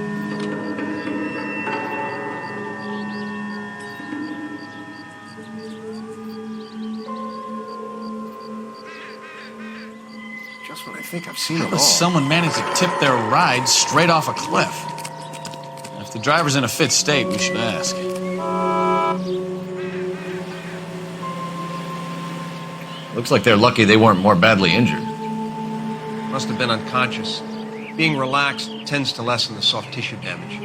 Speaker 23: Just when I think I've seen
Speaker 3: How
Speaker 23: it
Speaker 3: does
Speaker 23: all.
Speaker 3: someone manage to tip their ride straight off a cliff? If the driver's in a fit state, we should ask.
Speaker 6: Looks like they're lucky they weren't more badly injured.
Speaker 23: Must have been unconscious. Being relaxed tends to lessen the soft tissue damage.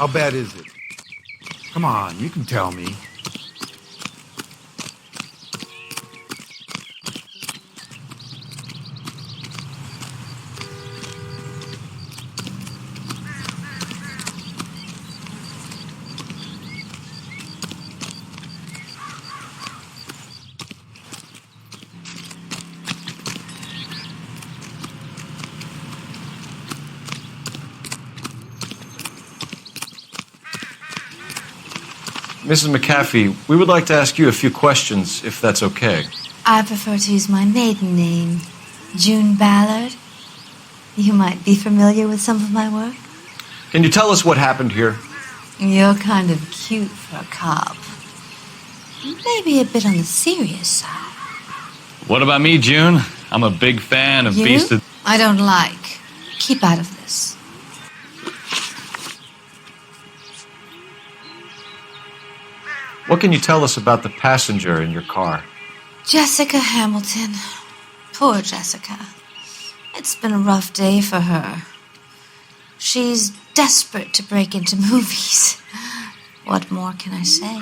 Speaker 11: How bad is it? Come on, you can tell me.
Speaker 6: Mrs. McAfee, we would like to ask you a few questions, if that's okay.
Speaker 12: I prefer to use my maiden name, June Ballard. You might be familiar with some of my work.
Speaker 6: Can you tell us what happened here?
Speaker 12: You're kind of cute for a cop. Maybe a bit on the serious side.
Speaker 3: What about me, June? I'm a big fan of
Speaker 12: You?
Speaker 3: Beast of...
Speaker 12: I don't like. Keep out of this.
Speaker 6: What can you tell us about the passenger in your car?
Speaker 12: Jessica Hamilton. Poor Jessica. It's been a rough day for her. She's desperate to break into movies. What more can I say?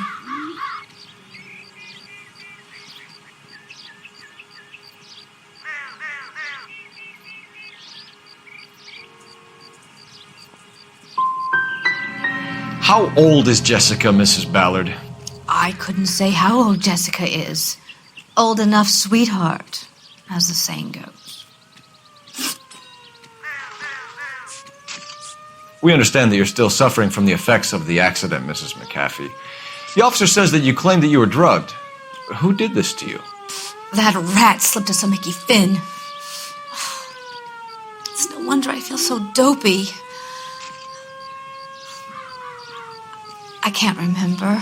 Speaker 6: How old is Jessica, Mrs. Ballard?
Speaker 12: I couldn't say how old Jessica is. Old enough, sweetheart, as the saying goes.
Speaker 6: We understand that you're still suffering from the effects of the accident, Mrs. McAfee. The officer says that you claimed that you were drugged. Who did this to you?
Speaker 12: That rat slipped us a Mickey Finn. It's no wonder I feel so dopey. I can't remember.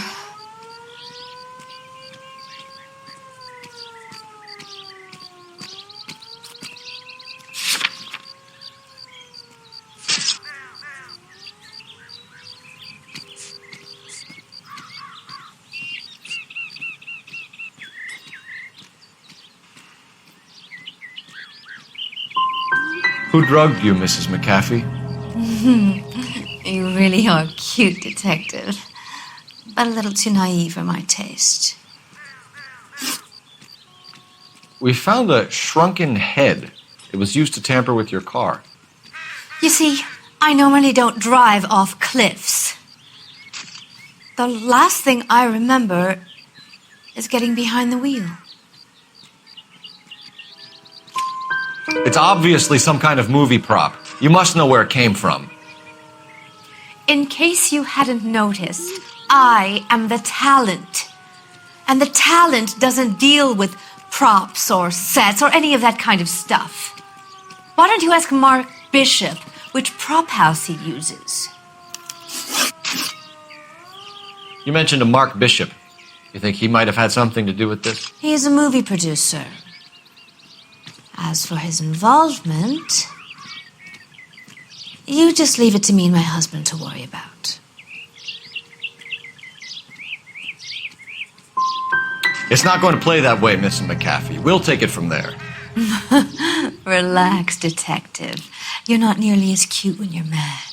Speaker 6: Who drugged you, Mrs. McAfee?
Speaker 12: You really are a cute detective, but a little too naive for my taste.
Speaker 6: We found a shrunken head. It was used to tamper with your car.
Speaker 12: You see, I normally don't drive off cliffs. The last thing I remember is getting behind the wheel.
Speaker 6: It's obviously some kind of movie prop. You must know where it came from.
Speaker 12: In case you hadn't noticed, I am the talent. And the talent doesn't deal with props or sets or any of that kind of stuff. Why don't you ask Mark Bishop which prop house he uses?
Speaker 6: You mentioned a Mark Bishop. You think he might have had something to do with this?
Speaker 12: He is a movie producer. As for his involvement, you just leave it to me and my husband to worry about.
Speaker 6: It's not going to play that way, Mrs. McAfee. We'll take it from there.
Speaker 12: Relax, detective. You're not nearly as cute when you're mad.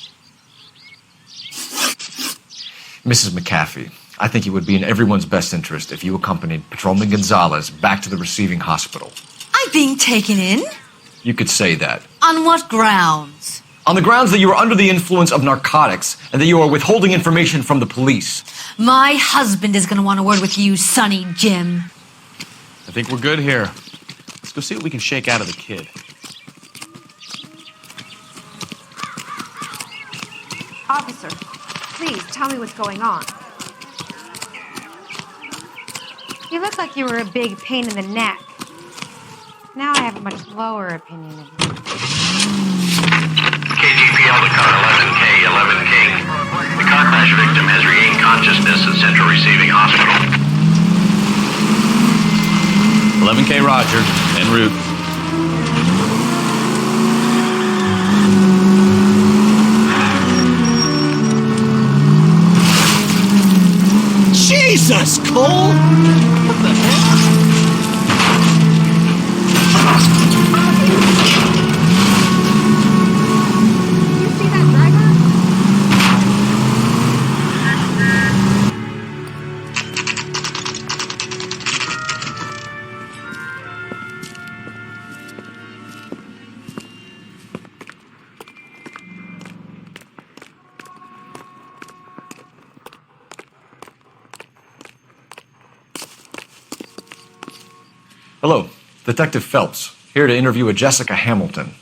Speaker 6: Mrs. McAfee, I think it would be in everyone's best interest if you accompanied Patrolman Gonzalez back to the receiving hospital.
Speaker 12: I'm being taken in?
Speaker 6: You could say that.
Speaker 12: On what grounds?
Speaker 6: On the grounds that you were under the influence of narcotics and that you are withholding information from the police.
Speaker 12: My husband is going to want a word with you, Sonny Jim.
Speaker 3: I think we're good here. Let's go see what we can shake out of the kid.
Speaker 5: Officer, please tell me what's going on.
Speaker 18: You look like you were a big pain in the neck. Now I have a much lower opinion of you.
Speaker 14: KTPL to car 11K, 11K. The car crash victim has regained consciousness at Central Receiving Hospital.
Speaker 3: 11K Roger, en route.
Speaker 8: Jesus, Cole! What the hell?
Speaker 6: Hello, Detective Phelps, here to interview a Jessica Hamilton.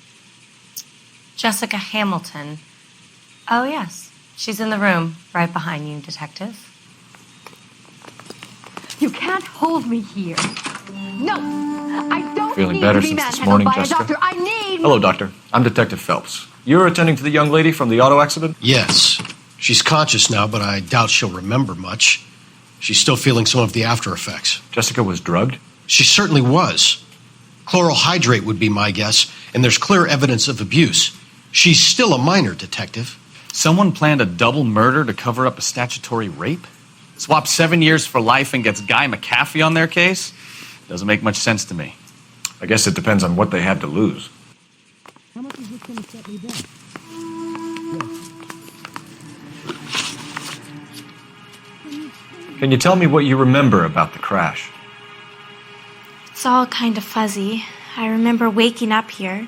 Speaker 16: Jessica Hamilton. Oh, yes. She's in the room, right behind you, Detective.
Speaker 5: You can't hold me here. No, I don't
Speaker 6: Feeling
Speaker 5: need
Speaker 6: better
Speaker 5: to be
Speaker 6: since this
Speaker 5: manhandled
Speaker 6: morning,
Speaker 5: by
Speaker 6: Jessica?
Speaker 5: a doctor. I need...
Speaker 6: Hello, Doctor. I'm Detective Phelps. You're attending to the young lady from the auto accident?
Speaker 24: Yes. She's conscious now, but I doubt she'll remember much. She's still feeling some of the after effects.
Speaker 6: Jessica was drugged?
Speaker 24: She certainly was. Chloral hydrate would be my guess, and there's clear evidence of abuse. She's still a minor, Detective.
Speaker 3: Someone planned a double murder to cover up a statutory rape? Swap 7 years for life and gets Guy McAfee on their case? Doesn't make much sense to me.
Speaker 6: I guess it depends on what they had to lose.
Speaker 15: How much is this going to set me down?
Speaker 6: Can you tell me what you remember about the crash?
Speaker 16: It's all kind of fuzzy. I remember waking up here.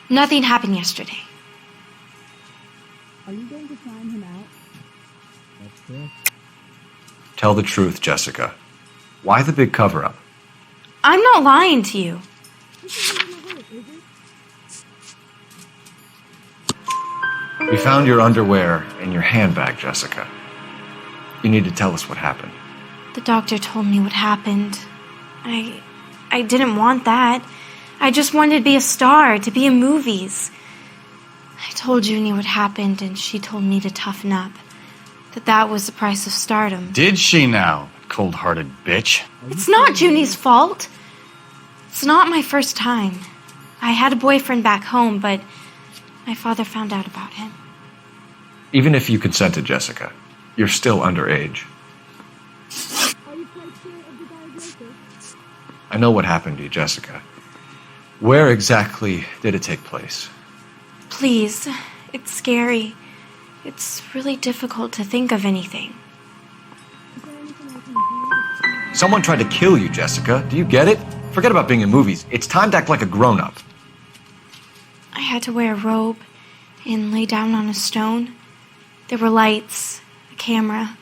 Speaker 16: Nothing happened yesterday.
Speaker 15: Are you going to sign him out? That's correct.
Speaker 6: Tell the truth, Jessica. Why the big cover-up?
Speaker 16: I'm not lying to you.
Speaker 6: We found your underwear in your handbag, Jessica. You need to tell us what happened.
Speaker 16: The doctor told me what happened. I didn't want that. I just wanted to be a star, to be in movies. I told Junie what happened, and she told me to toughen up. That was the price of stardom.
Speaker 3: Did she now, cold-hearted bitch?
Speaker 16: It's not Junie's fault. It's not my first time. I had a boyfriend back home, but my father found out about him.
Speaker 6: Even if you consented, Jessica, you're still underage. I know what happened to you, Jessica. Where exactly did it take place?
Speaker 16: Please, it's scary. It's really difficult to think of anything.
Speaker 6: Someone tried to kill you, Jessica. Do you get it? Forget about being in movies. It's time to act like a grown-up.
Speaker 16: I had to wear a robe and lay down on a stone. There were lights, a camera.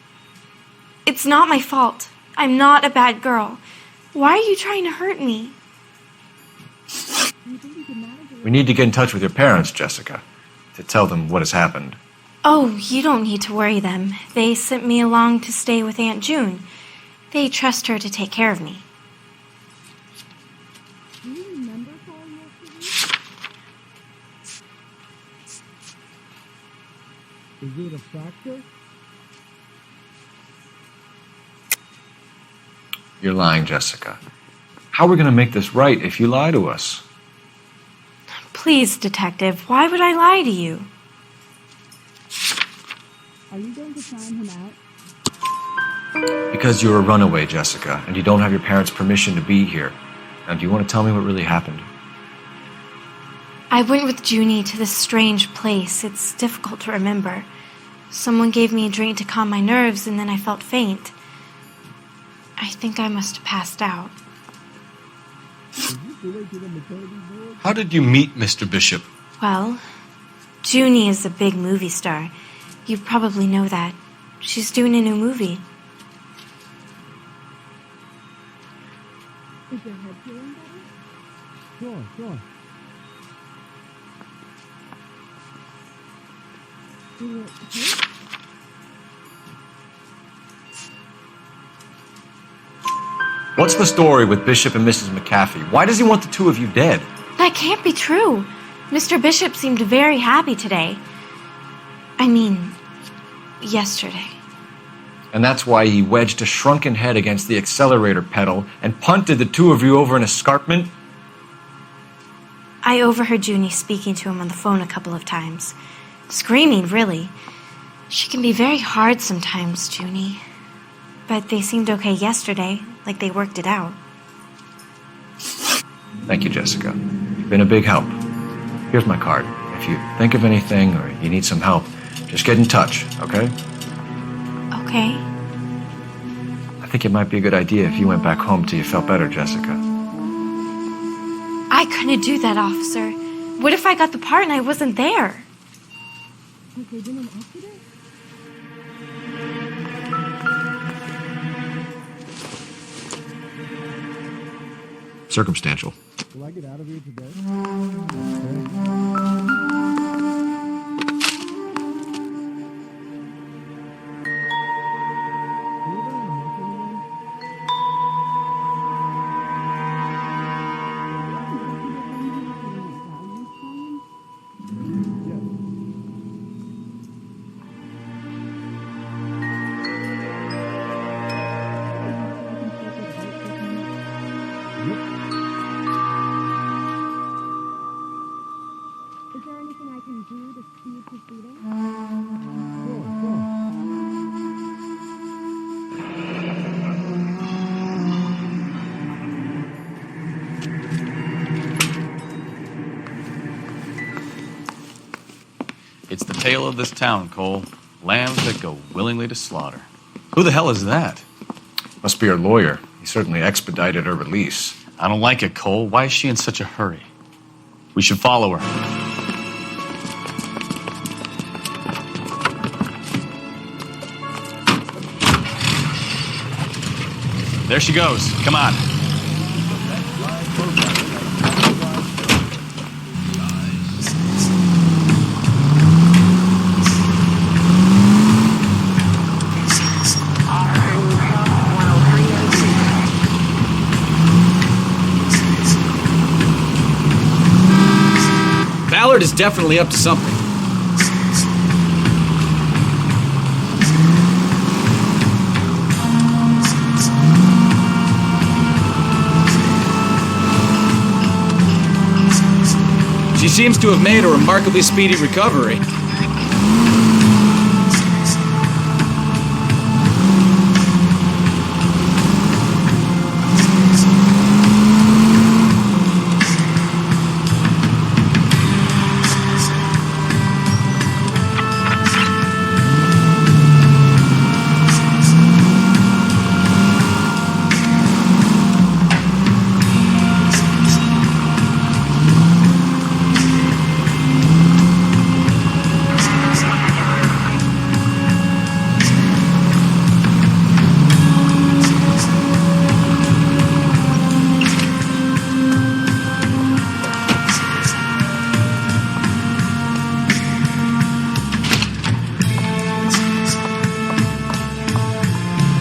Speaker 16: It's not my fault. I'm not a bad girl. Why are you trying to hurt me?
Speaker 6: We need to get in touch with your parents, Jessica, to tell them what has happened.
Speaker 16: Oh, you don't need to worry them. They sent me along to stay with Aunt June. They trust her to take care of me.
Speaker 15: Is it a fracture?
Speaker 6: You're lying, Jessica. How are we going to make this right if you lie to us?
Speaker 16: Please, Detective, why would I lie to you?
Speaker 15: Are you going to sign him out?
Speaker 6: Because you're a runaway, Jessica, and you don't have your parents' permission to be here. Now, do you want to tell me what really happened?
Speaker 16: I went with Junie to this strange place. It's difficult to remember. Someone gave me a drink to calm my nerves, and then I felt faint. I think I must have passed out.
Speaker 24: How did you meet Mr. Bishop?
Speaker 16: Well, Junie is a big movie star. You probably know that. She's doing a new movie.
Speaker 15: Is your head feeling better? Sure. Is it okay?
Speaker 6: What's the story with Bishop and Mrs. McAfee? Why does he want the two of you dead?
Speaker 16: That can't be true. Mr. Bishop seemed very happy today. I mean, yesterday.
Speaker 6: And that's why he wedged a shrunken head against the accelerator pedal and punted the two of you over an escarpment?
Speaker 16: I overheard Junie speaking to him on the phone a couple of times. Screaming, really. She can be very hard sometimes, Junie. But they seemed okay yesterday, like they worked it out.
Speaker 6: Thank you, Jessica. You've been a big help. Here's my card. If you think of anything or you need some help, just get in touch, okay?
Speaker 16: Okay.
Speaker 6: I think it might be a good idea if you went back home till you felt better, Jessica.
Speaker 16: I couldn't do that, officer. What if I got the part and I wasn't there?
Speaker 15: Has there been an accident?
Speaker 6: Circumstantial.
Speaker 15: Will I get out of here today? Is there anything I can do to speed proceedings? Sure.
Speaker 3: It's the tale of this town, Cole. Lambs that go willingly to slaughter. Who the hell is that?
Speaker 6: Must be her lawyer. He certainly expedited her release.
Speaker 3: I don't like it, Cole. Why is she in such a hurry? We should follow her. There she goes. Come on.
Speaker 8: Ballard is definitely up to something. She seems to have made a remarkably speedy recovery.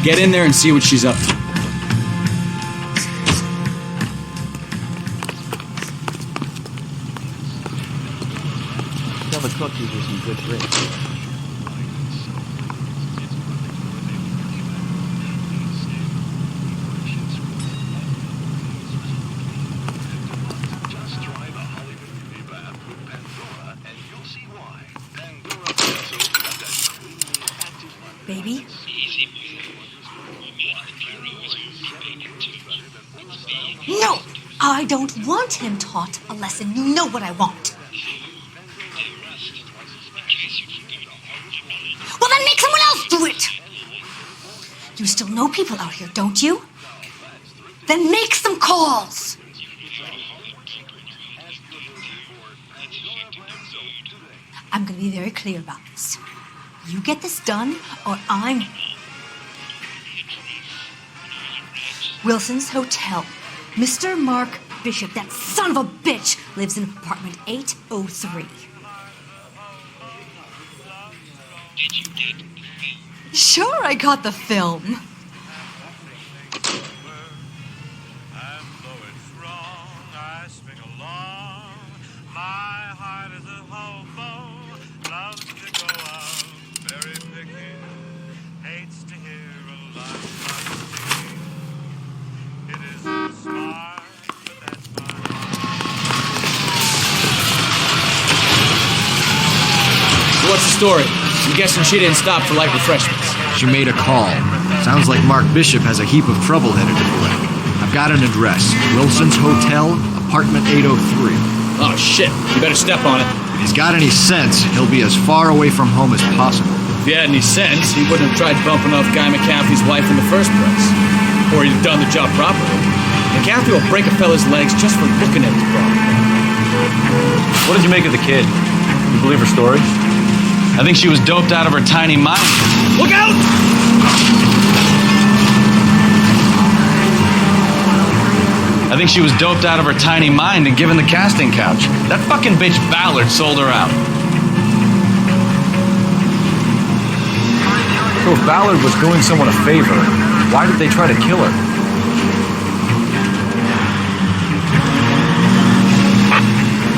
Speaker 8: Get in there and see what she's up to.
Speaker 4: Tell the cook these are some good drinks.
Speaker 12: Baby? No! I don't want him taught a lesson. You know what I want. Well, then make someone else do it! You still know people out here, don't you? Then make some calls! I'm gonna be very clear about this. You get this done, or I'm... Wilson's Hotel. Mr. Mark Bishop, that son of a bitch, lives in apartment 803.
Speaker 15: Did you get the film?
Speaker 12: Sure, I got the film.
Speaker 8: What's the story? I'm guessing she didn't stop for light refreshments.
Speaker 6: She made a call. Sounds like Mark Bishop has a heap of trouble headed his way. I've got an address. Wilson's Hotel, apartment 803.
Speaker 8: Oh, shit. You better step on it.
Speaker 6: If he's got any sense, he'll be as far away from home as possible.
Speaker 8: If he had any sense, he wouldn't have tried bumping off Guy McCaffrey's wife in the first place. Or he'd have done the job properly. McCaffrey will break a fella's legs just for looking at his problem.
Speaker 3: What did you make of the kid? You believe her story? I think she was doped out of her tiny mind.
Speaker 8: Look out!
Speaker 3: I think she was doped out of her tiny mind and given the casting couch. That fucking bitch Ballard sold her out.
Speaker 6: So if Ballard was doing someone a favor, why did they try to kill her?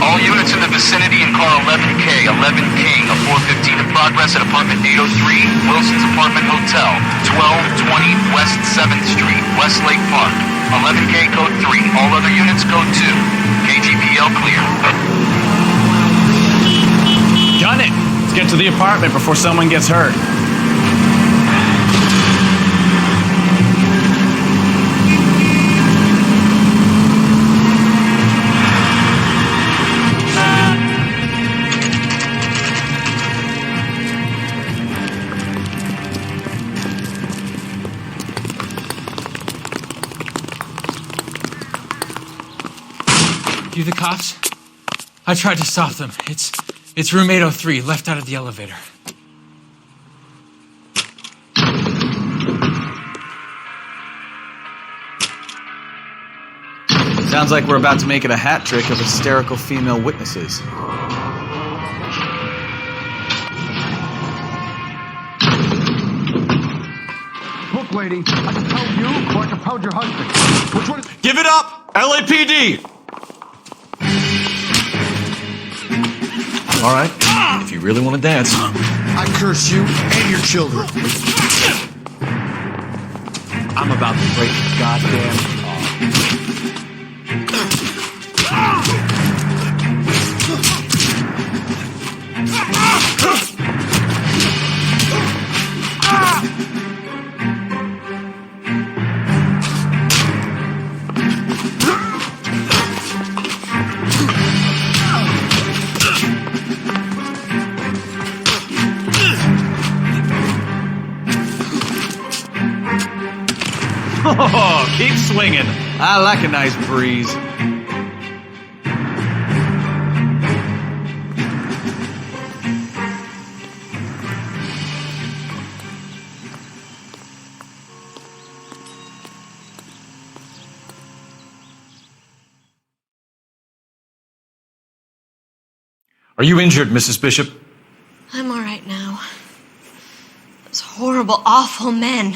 Speaker 14: All units in the vicinity in car 11K, 11 King, a 415 in progress at apartment 803, Wilson's Apartment Hotel, 1220 West 7th Street, Westlake Park. 11K code 3, all other units code 2. KGPL clear.
Speaker 3: Done it! Let's get to the apartment before someone gets hurt.
Speaker 17: You the cops? I tried to stop them. It's room 803, left out of the elevator.
Speaker 1: Sounds like we're about to make it a hat trick of hysterical female witnesses.
Speaker 11: Look, lady, I can pound you or I can pound your husband. Which one is...
Speaker 3: Give it up! LAPD!
Speaker 6: All right, if you really want to dance.
Speaker 11: I curse you and your children.
Speaker 6: I'm about to break the goddamn
Speaker 1: Oh, keep swinging. I like a nice breeze.
Speaker 6: Are you injured, Mrs. Bishop?
Speaker 12: I'm all right now. Those horrible, awful men.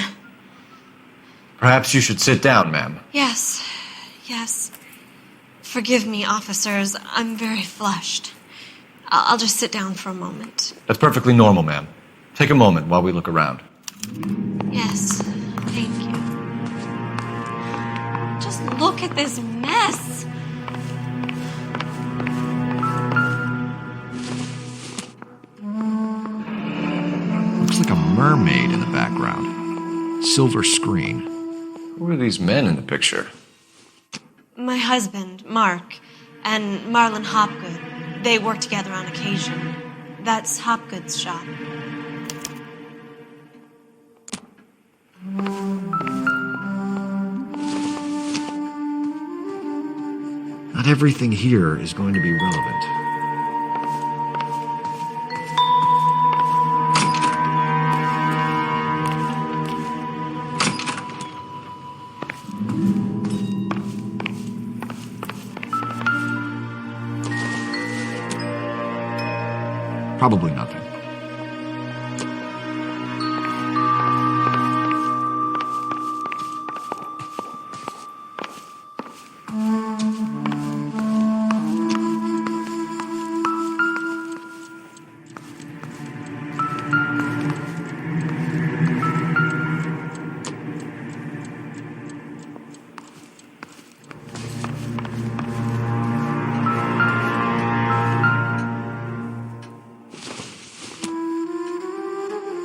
Speaker 6: Perhaps you should sit down, ma'am.
Speaker 12: Yes, yes. Forgive me, officers. I'm very flushed. I'll just sit down for a moment.
Speaker 6: That's perfectly normal, ma'am. Take a moment while we look around.
Speaker 12: Yes, thank you. Just look at this mess.
Speaker 2: Looks like a mermaid in the background. Silver screen.
Speaker 6: Who are these men in the picture?
Speaker 12: My husband, Mark, and Marlon Hopgood. They work together on occasion. That's Hopgood's shop.
Speaker 2: Not everything here is going to be relevant. Probably nothing.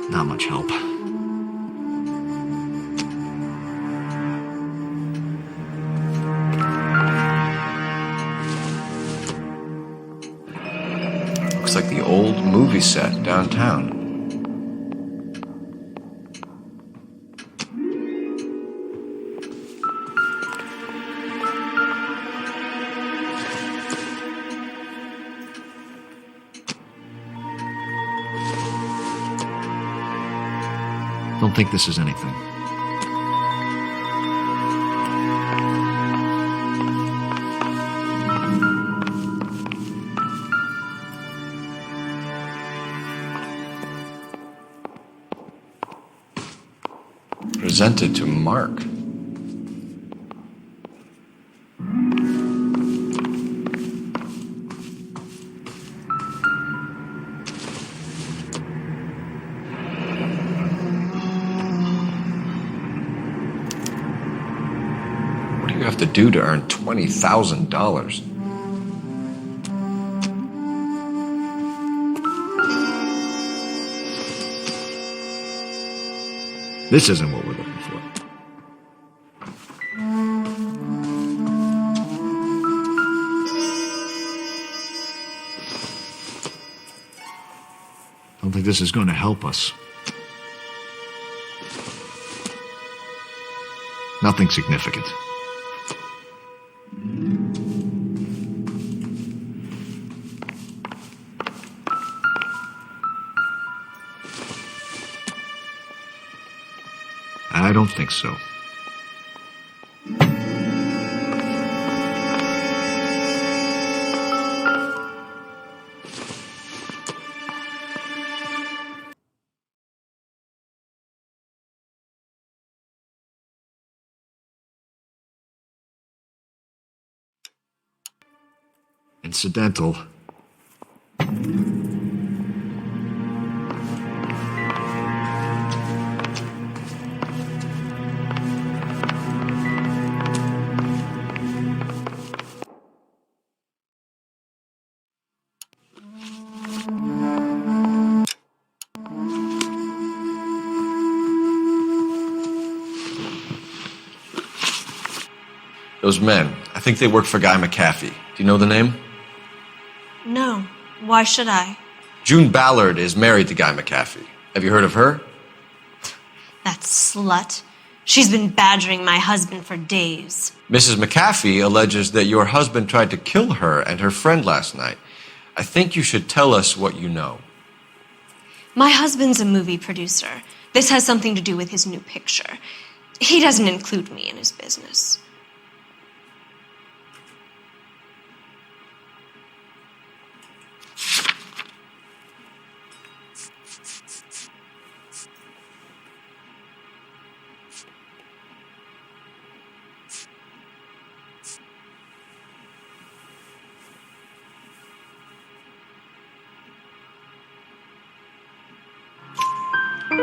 Speaker 2: Not much help.
Speaker 6: Looks like the old movie set downtown.
Speaker 2: Don't think this is anything.
Speaker 6: Presented to Mark. What do you have to do to earn $20,000?
Speaker 2: This isn't what we're looking for. Don't think this is going to help us. Nothing significant. I don't think so. Incidental.
Speaker 6: Those men, I think they work for Guy McAfee. Do you know the name?
Speaker 12: No. Why should I?
Speaker 6: June Ballard is married to Guy McAfee. Have you heard of her?
Speaker 12: That slut. She's been badgering my husband for days.
Speaker 6: Mrs. McAfee alleges that your husband tried to kill her and her friend last night. I think you should tell us what you know.
Speaker 12: My husband's a movie producer. This has something to do with his new picture. He doesn't include me in his business.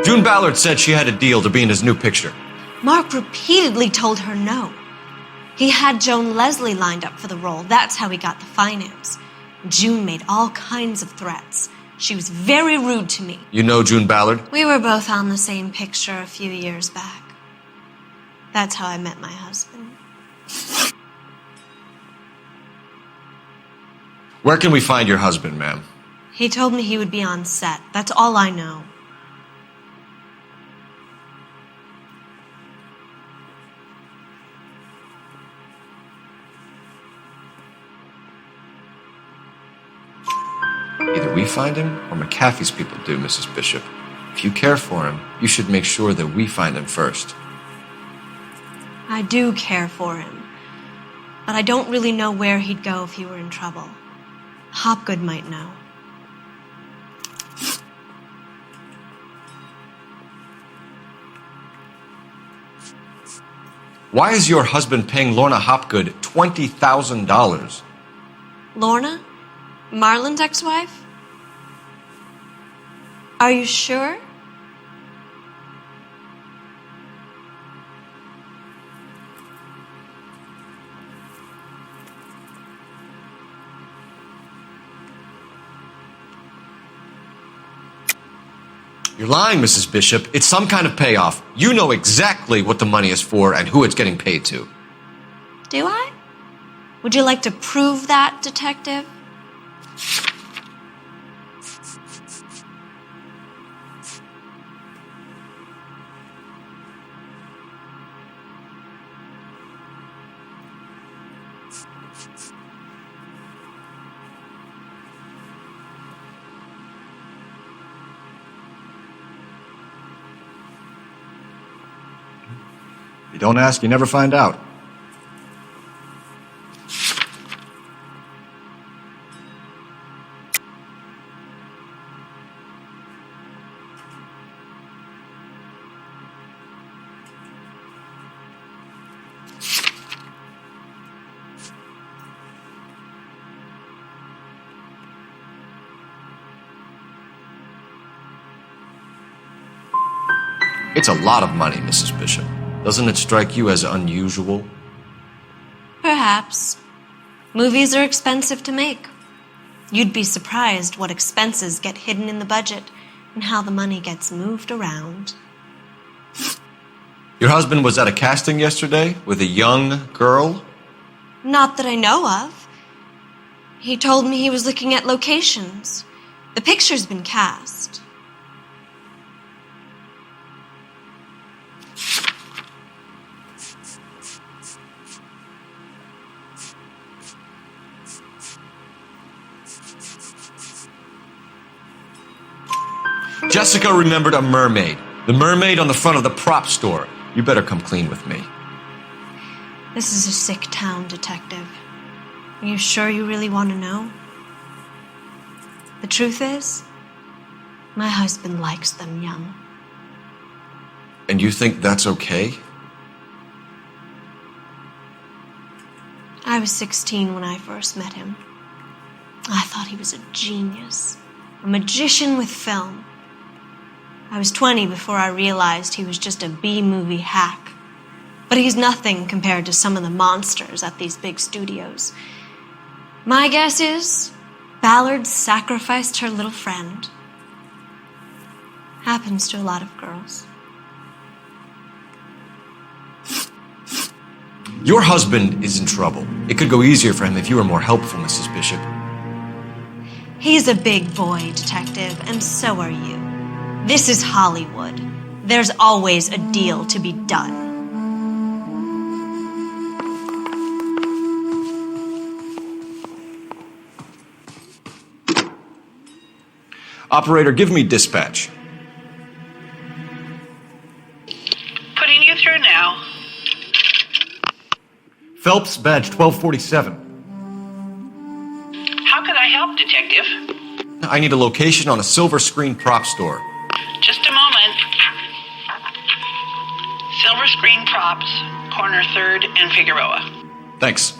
Speaker 6: June Ballard said she had a deal to be in his new picture.
Speaker 12: Mark repeatedly told her no. He had Joan Leslie lined up for the role. That's how he got the finance. June made all kinds of threats. She was very rude to me.
Speaker 6: You know June Ballard?
Speaker 12: We were both on the same picture a few years back. That's how I met my husband.
Speaker 6: Where can we find your husband, ma'am?
Speaker 12: He told me he would be on set. That's all I know.
Speaker 6: Either we find him or McAfee's people do, Mrs. Bishop. If you care for him, you should make sure that we find him first.
Speaker 12: I do care for him, but I don't really know where he'd go if he were in trouble. Hopgood might know.
Speaker 6: Why is your husband paying Lorna Hopgood $20,000?
Speaker 12: Lorna? Marlon's ex-wife? Are you sure?
Speaker 6: You're lying, Mrs. Bishop. It's some kind of payoff. You know exactly what the money is for and who it's getting paid to.
Speaker 12: Do I? Would you like to prove that, detective?
Speaker 6: You don't ask, you never find out. It's a lot of money, Mrs. Bishop. Doesn't it strike you as unusual?
Speaker 12: Perhaps. Movies are expensive to make. You'd be surprised what expenses get hidden in the budget and how the money gets moved around.
Speaker 6: Your husband was at a casting yesterday with a young girl?
Speaker 12: Not that I know of. He told me he was looking at locations. The picture's been cast.
Speaker 6: Jessica remembered a mermaid. The mermaid on the front of the prop store. You better come clean with me.
Speaker 12: This is a sick town, detective. Are you sure you really want to know? The truth is, my husband likes them young.
Speaker 6: And you think that's okay?
Speaker 12: I was 16 when I first met him. I thought he was a genius, a magician with film. I was 20 before I realized he was just a B-movie hack. But he's nothing compared to some of the monsters at these big studios. My guess is Ballard sacrificed her little friend. Happens to a lot of girls.
Speaker 6: Your husband is in trouble. It could go easier for him if you were more helpful, Mrs. Bishop.
Speaker 12: He's a big boy, detective, and so are you. This is Hollywood. There's always a deal to be done.
Speaker 6: Operator, give me dispatch.
Speaker 7: Putting you through now.
Speaker 6: Phelps, badge 1247.
Speaker 7: How can I help, detective?
Speaker 6: I need a location on a silver screen prop store.
Speaker 7: Just a moment. Silver Screen Props, corner 3rd and Figueroa.
Speaker 6: Thanks.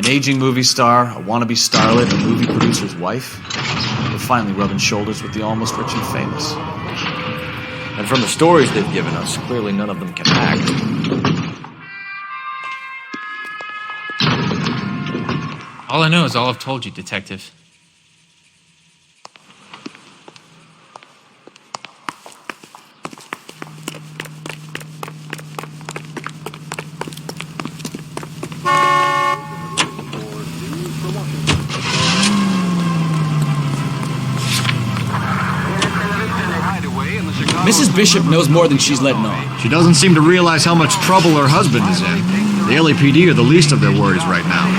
Speaker 1: An aging movie star, a wannabe starlet, a movie producer's wife. They're finally rubbing shoulders with the almost rich and famous.
Speaker 6: And from the stories they've given us, clearly none of them can act.
Speaker 17: All I know is all I've told you, Detective.
Speaker 8: Mrs. Bishop knows more than she's letting on.
Speaker 6: She doesn't seem to realize how much trouble her husband is in. The LAPD are the least of their worries right now.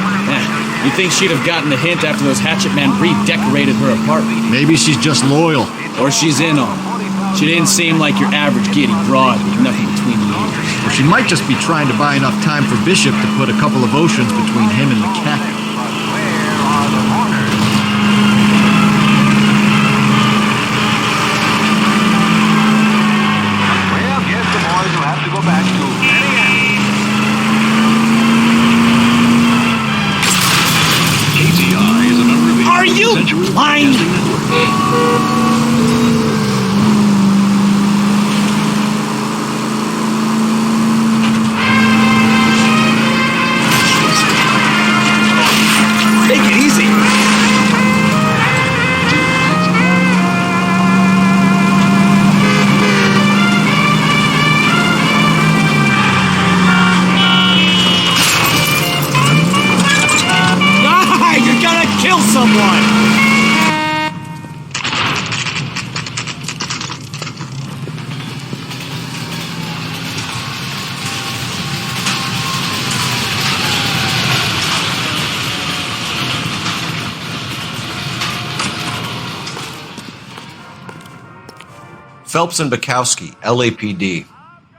Speaker 8: You'd think she'd have gotten the hint after those hatchet men redecorated her apartment.
Speaker 6: Maybe she's just loyal.
Speaker 8: Or she's in on it. She didn't seem like your average giddy broad with nothing between the ears.
Speaker 6: Or she might just be trying to buy enough time for Bishop to put a couple of oceans between him and the cat.
Speaker 8: Are you blind? Take it easy. You're gonna kill someone!
Speaker 6: Phelps and Bukowski, LAPD.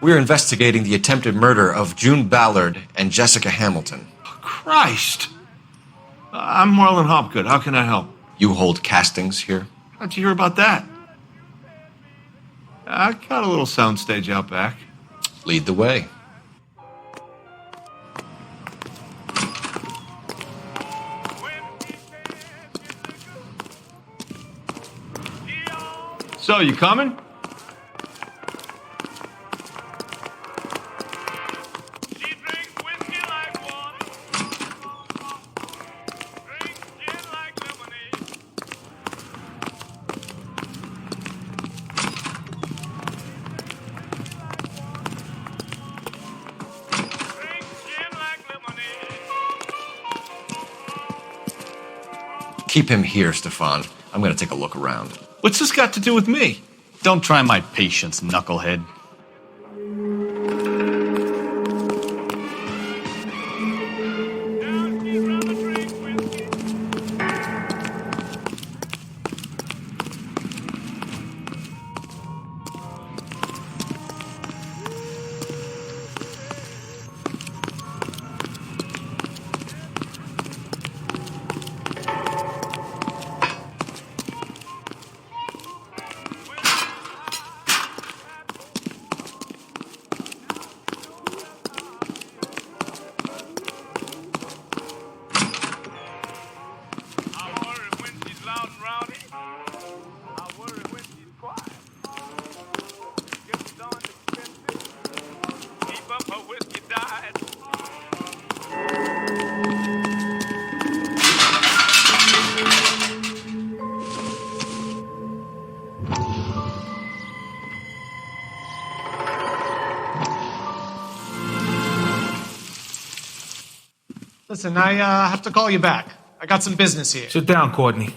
Speaker 6: We're investigating the attempted murder of June Ballard and Jessica Hamilton.
Speaker 11: Christ! I'm Marlon Hopgood. How can I help?
Speaker 6: You hold castings here?
Speaker 11: How'd you hear about that? I got a little soundstage out back.
Speaker 6: Lead the way.
Speaker 11: So, you coming?
Speaker 6: Keep him here, Stefan. I'm gonna take a look around.
Speaker 11: What's this got to do with me?
Speaker 3: Don't try my patience, knucklehead.
Speaker 9: Listen, I have to call you back. I got some business here.
Speaker 19: Sit down, Courtney.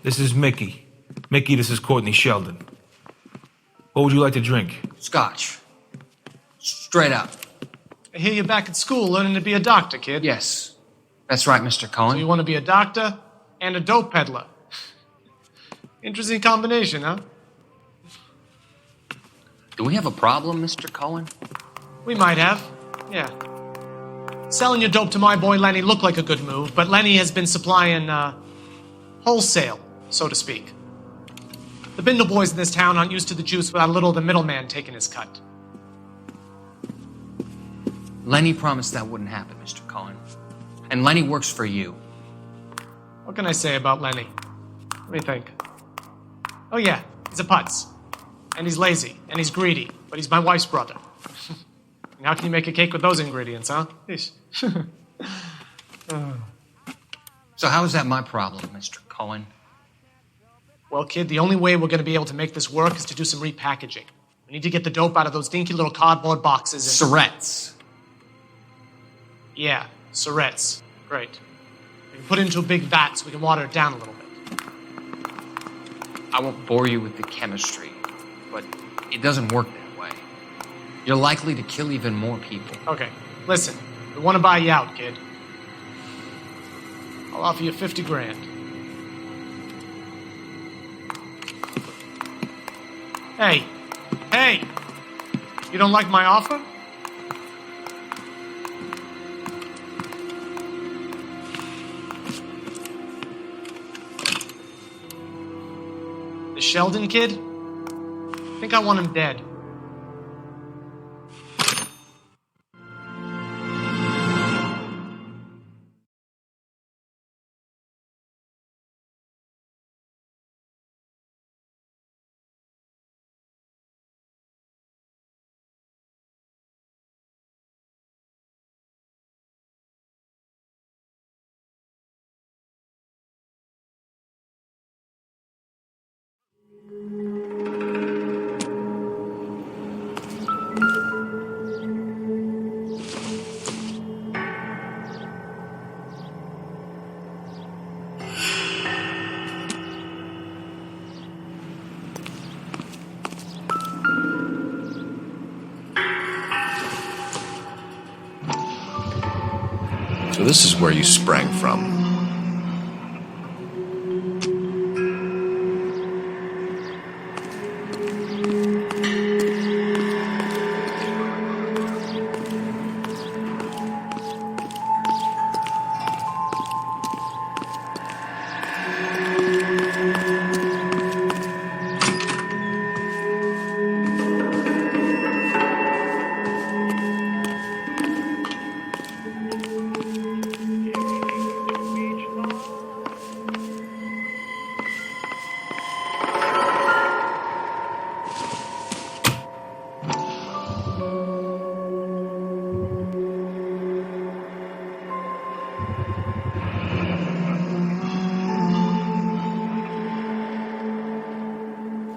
Speaker 19: This is Mickey. Mickey, this is Courtney Sheldon. What would you like to drink?
Speaker 21: Scotch. Straight up.
Speaker 9: I hear you're back at school learning to be a doctor, kid.
Speaker 21: Yes. That's right, Mr. Cohen.
Speaker 9: So you want to be a doctor and a dope peddler. Interesting combination, huh?
Speaker 23: Do we have a problem, Mr. Cohen?
Speaker 9: We might have. Yeah. Selling your dope to my boy Lenny looked like a good move, but Lenny has been supplying, wholesale, so to speak. The Bindle boys in this town aren't used to the juice without a little of the middleman taking his cut.
Speaker 21: Lenny promised that wouldn't happen, Mr. Cohen.
Speaker 10: And Lenny works for you.
Speaker 9: What can I say about Lenny? Let me think. Oh yeah, he's a putz. And he's lazy, and he's greedy, but he's my wife's brother. And how can you make a cake with those ingredients, huh? Yeesh.
Speaker 10: So how is that my problem, Mr. Cohen?
Speaker 9: Well, kid, the only way we're gonna be able to make this work is to do some repackaging. We need to get the dope out of those dinky little cardboard boxes and...
Speaker 10: Surrettes.
Speaker 9: Yeah, Surrettes. Great. We can put it into a big vat so we can water it down a little bit.
Speaker 10: I won't bore you with the chemistry, but it doesn't work that way. You're likely to kill even more people.
Speaker 9: Okay, listen. We want to buy you out, kid. I'll offer you 50 grand. Hey! Hey! You don't like my offer? The Sheldon kid? I think I want him dead.
Speaker 6: So this is where you sprang from.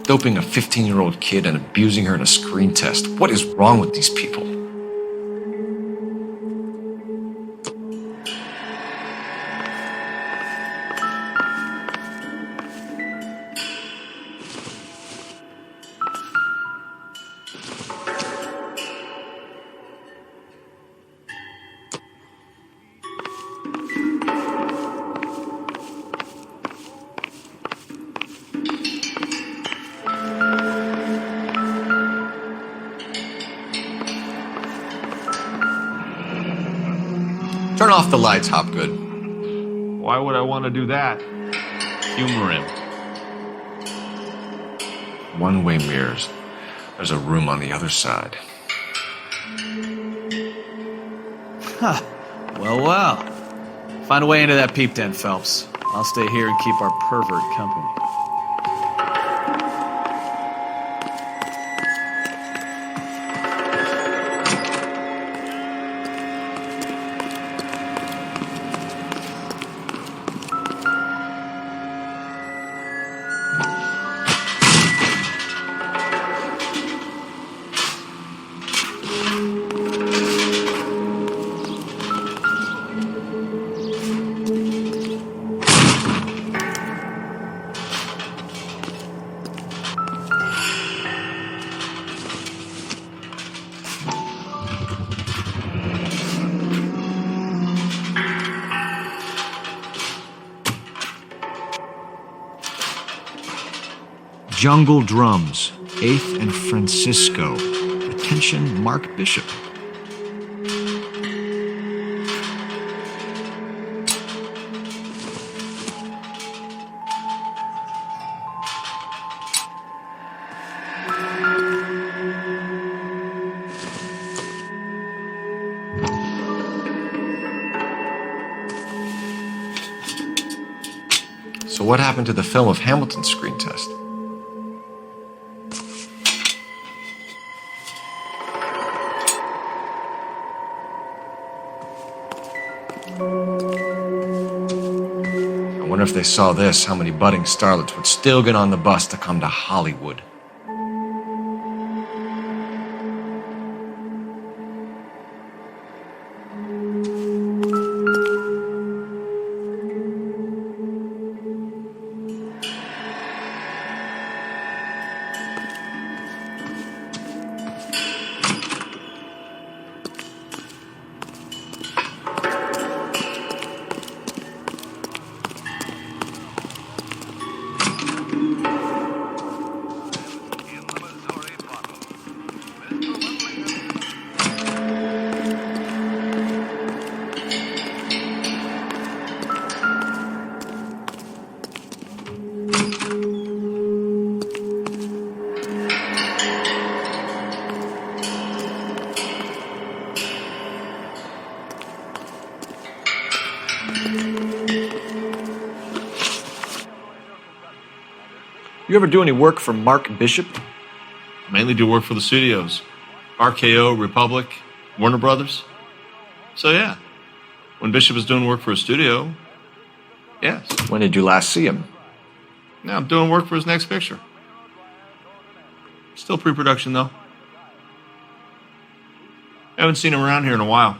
Speaker 6: Doping a 15-year-old kid and abusing her in a screen test. What is wrong with these people? Turn off the lights, Hopgood.
Speaker 3: Why would I want to do that? Humor him.
Speaker 6: One-way mirrors. There's a room on the other side.
Speaker 1: Huh. Well, well. Find a way into that peep den, Phelps. I'll stay here and keep our pervert company.
Speaker 6: Jungle Drums, 8th and Francisco. Attention, Mark Bishop.
Speaker 2: So what happened to the film of Hamilton's screen test? I wonder if they saw this, how many budding starlets would still get on the bus to come to Hollywood. You ever do any work for Mark Bishop?
Speaker 3: Mainly do work for the studios. RKO, Republic, Warner Brothers. So yeah, when Bishop is doing work for a studio, yes.
Speaker 2: When did you last see him?
Speaker 3: Now I'm doing work for his next picture. Still pre-production though. Haven't seen him around here in a while.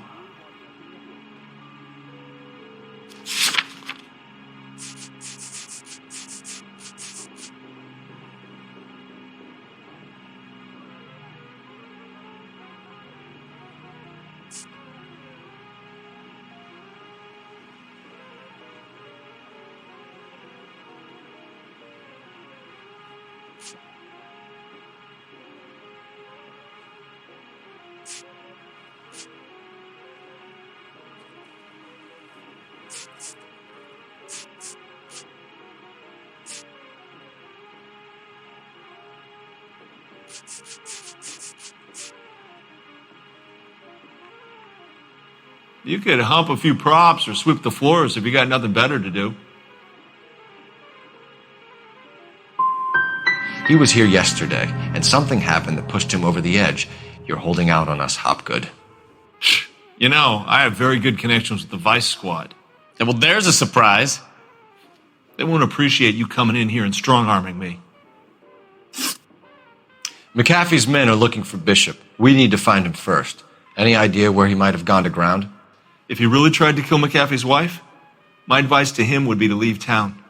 Speaker 3: You could hump a few props or sweep the floors if you got nothing better to do.
Speaker 2: He was here yesterday, and something happened that pushed him over the edge. You're holding out on us, Hopgood.
Speaker 3: You know, I have very good connections with the Vice Squad.
Speaker 1: Well, there's a surprise.
Speaker 3: They won't appreciate you coming in here and strong-arming me.
Speaker 2: McAfee's men are looking for Bishop. We need to find him first. Any idea where he might have gone to ground?
Speaker 3: If he really tried to kill McAfee's wife, my advice to him would be to leave town.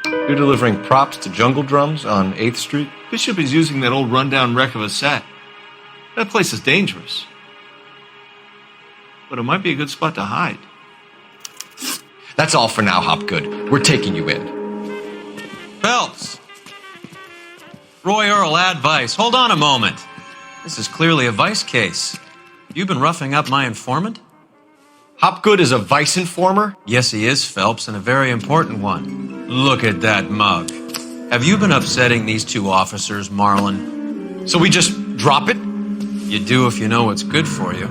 Speaker 2: You're delivering props to Jungle Drums on 8th Street?
Speaker 3: Bishop is using that old rundown wreck of a set. That place is dangerous. But it might be a good spot to hide.
Speaker 2: That's all for now, Hopgood. We're taking you in.
Speaker 10: Phelps! Roy Earl, advice. Hold on a moment. This is clearly a vice case. You've been roughing up my informant?
Speaker 2: Hopgood is a vice informer?
Speaker 10: Yes, he is, Phelps, and a very important one. Look at that mug. Have you been upsetting these two officers, Marlin?
Speaker 2: So we just drop it?
Speaker 10: You do if you know what's good for you.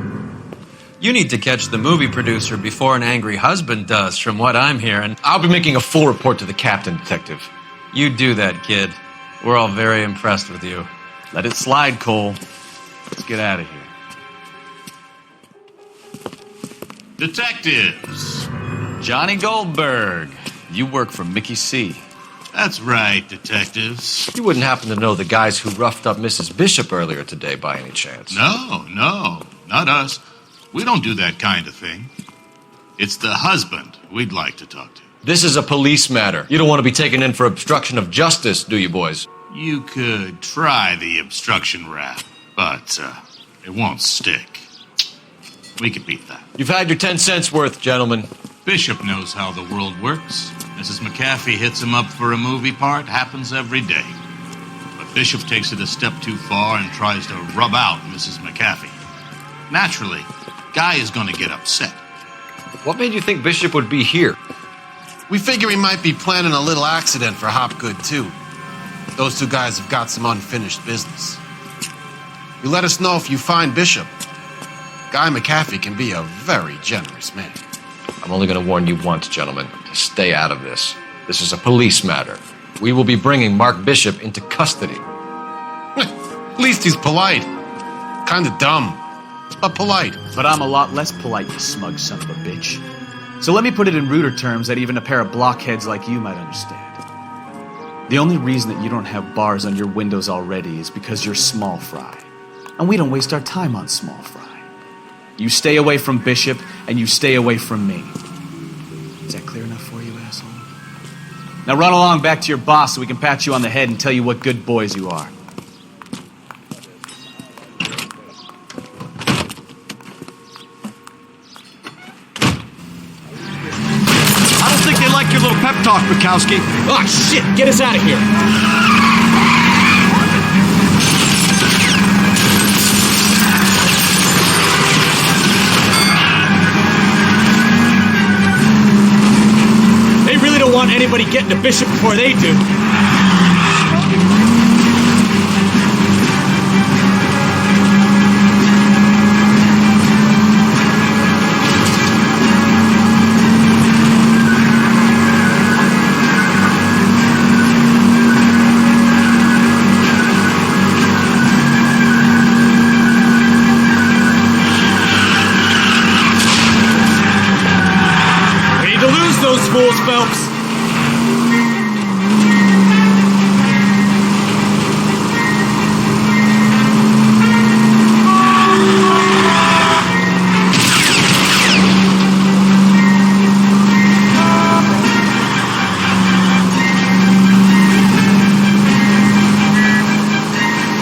Speaker 10: You need to catch the movie producer before an angry husband does, from what I'm hearing.
Speaker 2: I'll be making a full report to the captain, Detective.
Speaker 10: You do that, kid. We're all very impressed with you.
Speaker 1: Let it slide, Cole. Let's get out of here.
Speaker 13: Detectives.
Speaker 1: Johnny Goldberg. You work for Mickey C.
Speaker 13: That's right, detectives.
Speaker 2: You wouldn't happen to know the guys who roughed up Mrs. Bishop earlier today by any chance?
Speaker 13: No, not us. We don't do that kind of thing. It's the husband we'd like to talk to.
Speaker 2: This is a police matter. You don't want to be taken in for obstruction of justice, do you, boys?
Speaker 13: You could try the obstruction rap, but it won't stick. We could beat that.
Speaker 2: You've had your 10 cents worth, gentlemen.
Speaker 13: Bishop knows how the world works. Mrs. McAfee hits him up for a movie part. Happens every day. But Bishop takes it a step too far and tries to rub out Mrs. McAfee. Naturally, Guy is going to get upset.
Speaker 2: What made you think Bishop would be here?
Speaker 24: We figure he might be planning a little accident for Hopgood, too. Those two guys have got some unfinished business. You let us know if you find Bishop. Guy McAfee can be a very generous man.
Speaker 2: I'm only going to warn you once, gentlemen, to stay out of this. This is a police matter. We will be bringing Mark Bishop into custody.
Speaker 24: At least he's polite. Kind of dumb, but polite.
Speaker 1: But I'm a lot less polite, you smug son of a bitch. So let me put it in ruder terms that even a pair of blockheads like you might understand. The only reason that you don't have bars on your windows already is because you're small fry. And we don't waste our time on small fry. You stay away from Bishop, and you stay away from me. Is that clear enough for you, asshole? Now run along back to your boss so we can pat you on the head and tell you what good boys you are.
Speaker 8: I don't think they like your little pep talk, Bukowski. Oh, shit! Get us out of here! They really don't want anybody getting to Bishop before they do. Fools, Phelps.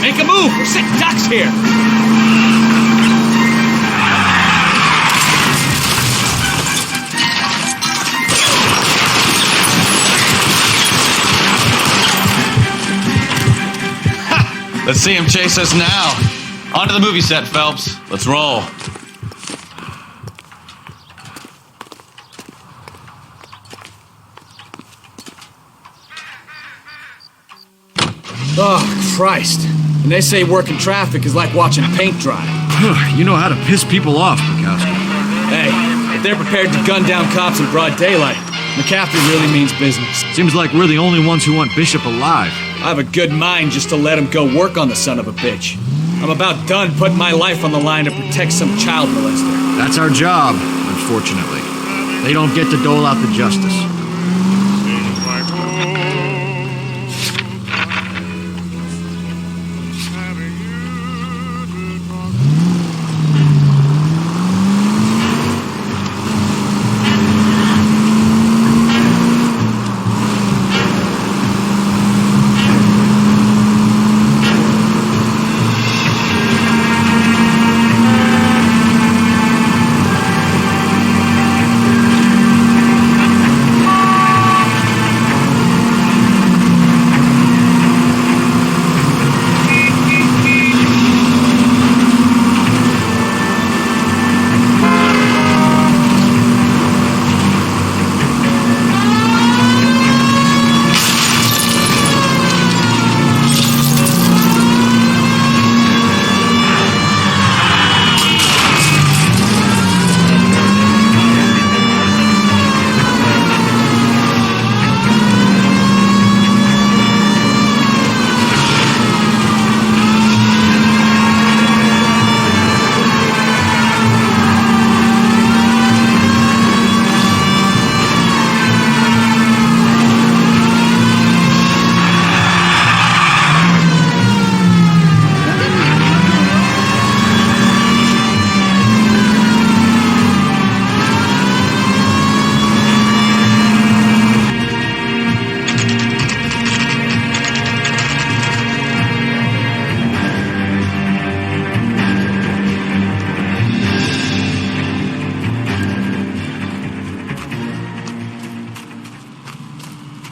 Speaker 8: Make a move. We're sick ducks here.
Speaker 3: Let's see him chase us now. On to the movie set, Phelps. Let's roll.
Speaker 8: Oh, Christ. And they say working traffic is like watching paint dry.
Speaker 5: You know how to piss people off, Bukowski.
Speaker 8: Hey, if they're prepared to gun down cops in broad daylight, McAfee really means business.
Speaker 5: Seems like we're the only ones who want Bishop alive.
Speaker 8: I have a good mind just to let him go work on the son of a bitch. I'm about done putting my life on the line to protect some child molester.
Speaker 5: That's our job, unfortunately. They don't get to dole out the justice.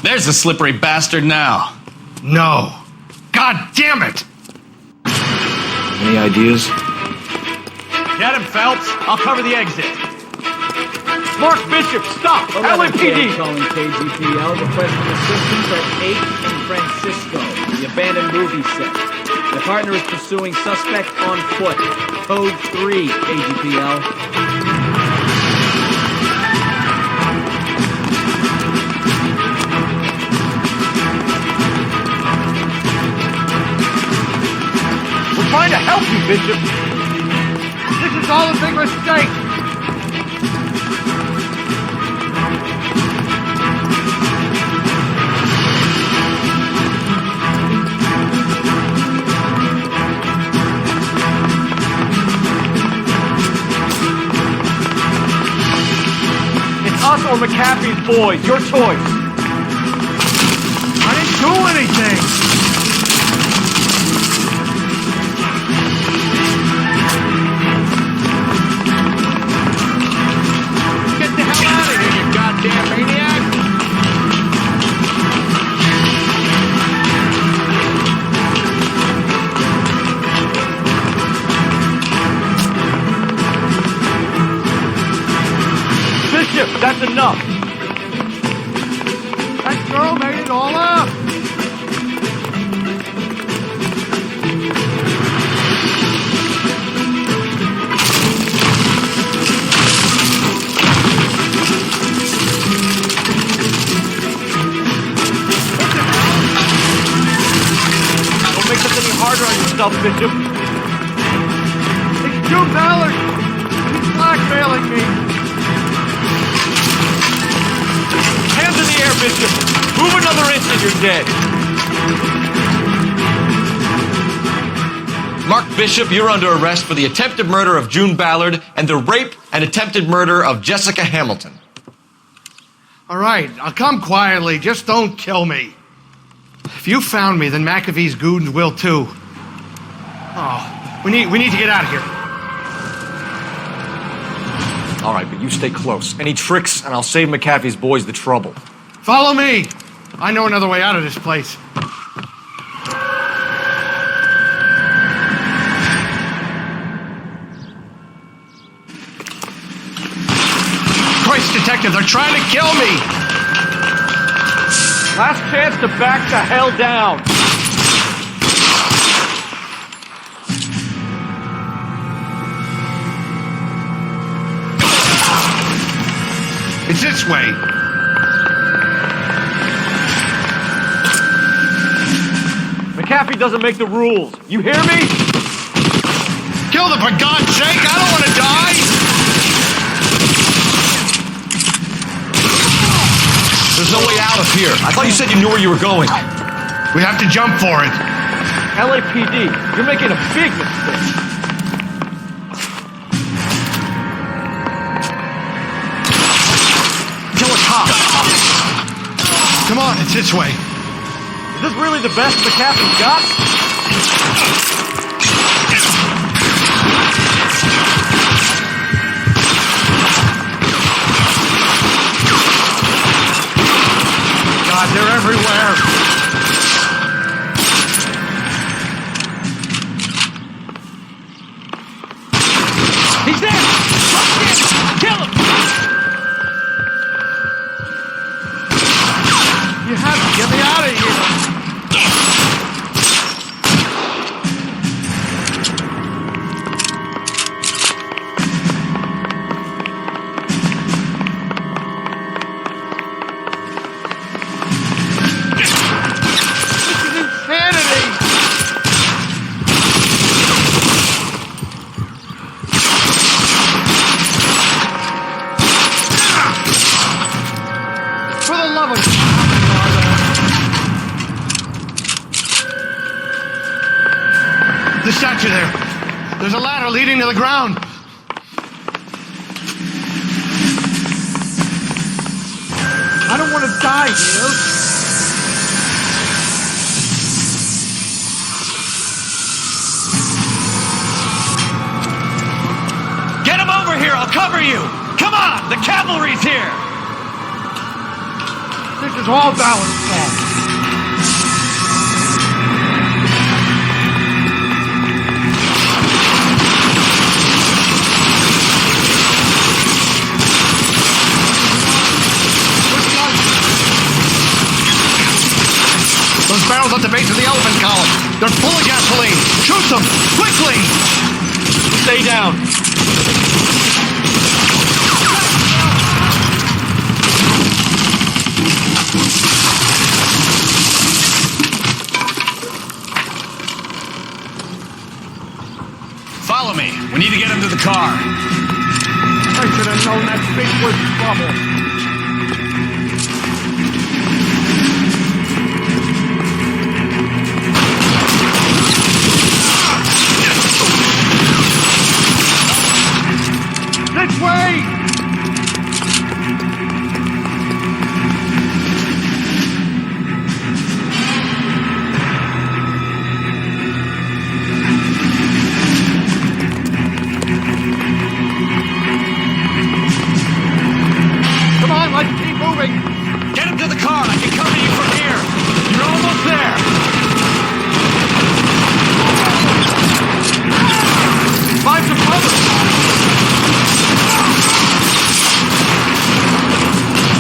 Speaker 3: There's the slippery bastard now.
Speaker 24: No. God damn it!
Speaker 5: Any ideas?
Speaker 8: Get him, Phelps. I'll cover the exit. Mark Bishop, stop! LAPD!
Speaker 4: Calling KGPL, requesting assistance at 8 in Francisco, the abandoned movie set. The partner is pursuing suspect on foot. Code 3, KGPL.
Speaker 16: We're trying to help you, Bishop. This is all a big mistake. Us or McAfee's boys, your choice. I didn't do anything. Get the hell out of here, you goddamn maniac. Bishop, that's enough. That girl made it all up. Don't make this any harder on yourself, Bishop. It's June Ballard. He's blackmailing me. Hands in the air, Bishop! Move another inch and you're dead!
Speaker 2: Mark Bishop, you're under arrest for the attempted murder of June Ballard and the rape and attempted murder of Jessica Hamilton.
Speaker 16: All right, I'll come quietly. Just don't kill me. If you found me, then McAfee's goons will too. Oh, we need to get out of here.
Speaker 6: All right, but you stay close. Any tricks, and I'll save McAfee's boys the trouble.
Speaker 16: Follow me. I know another way out of this place. Christ, detective, they're trying to kill me. Last chance to back the hell down. It's this way. McAfee doesn't make the rules. You hear me? Kill them, for God's sake! I don't want to die!
Speaker 2: There's no way out of here. I thought you said you knew where you were going.
Speaker 16: We have to jump for it. LAPD, you're making a big mistake. Come on, it's this way. Is this really the best McAfee's got? God, they're everywhere. He's there! Kill him! You have to get me out of here! This is insanity! For the love of the statue there. There's a ladder leading to the ground. I don't want to die here.
Speaker 9: Get him over here! I'll cover you! Come on! The cavalry's here!
Speaker 16: This is all Ballard's fault. Those those barrels at the base of the elephant column. They're full of gasoline. Shoot them! Quickly!
Speaker 8: Stay down.
Speaker 1: Follow me. We need to get him to the car.
Speaker 11: I should have known that thing was trouble. This way! Come on, let's keep moving!
Speaker 1: Get him to the car. I can cover you from here. You're almost there.
Speaker 11: Find some cover!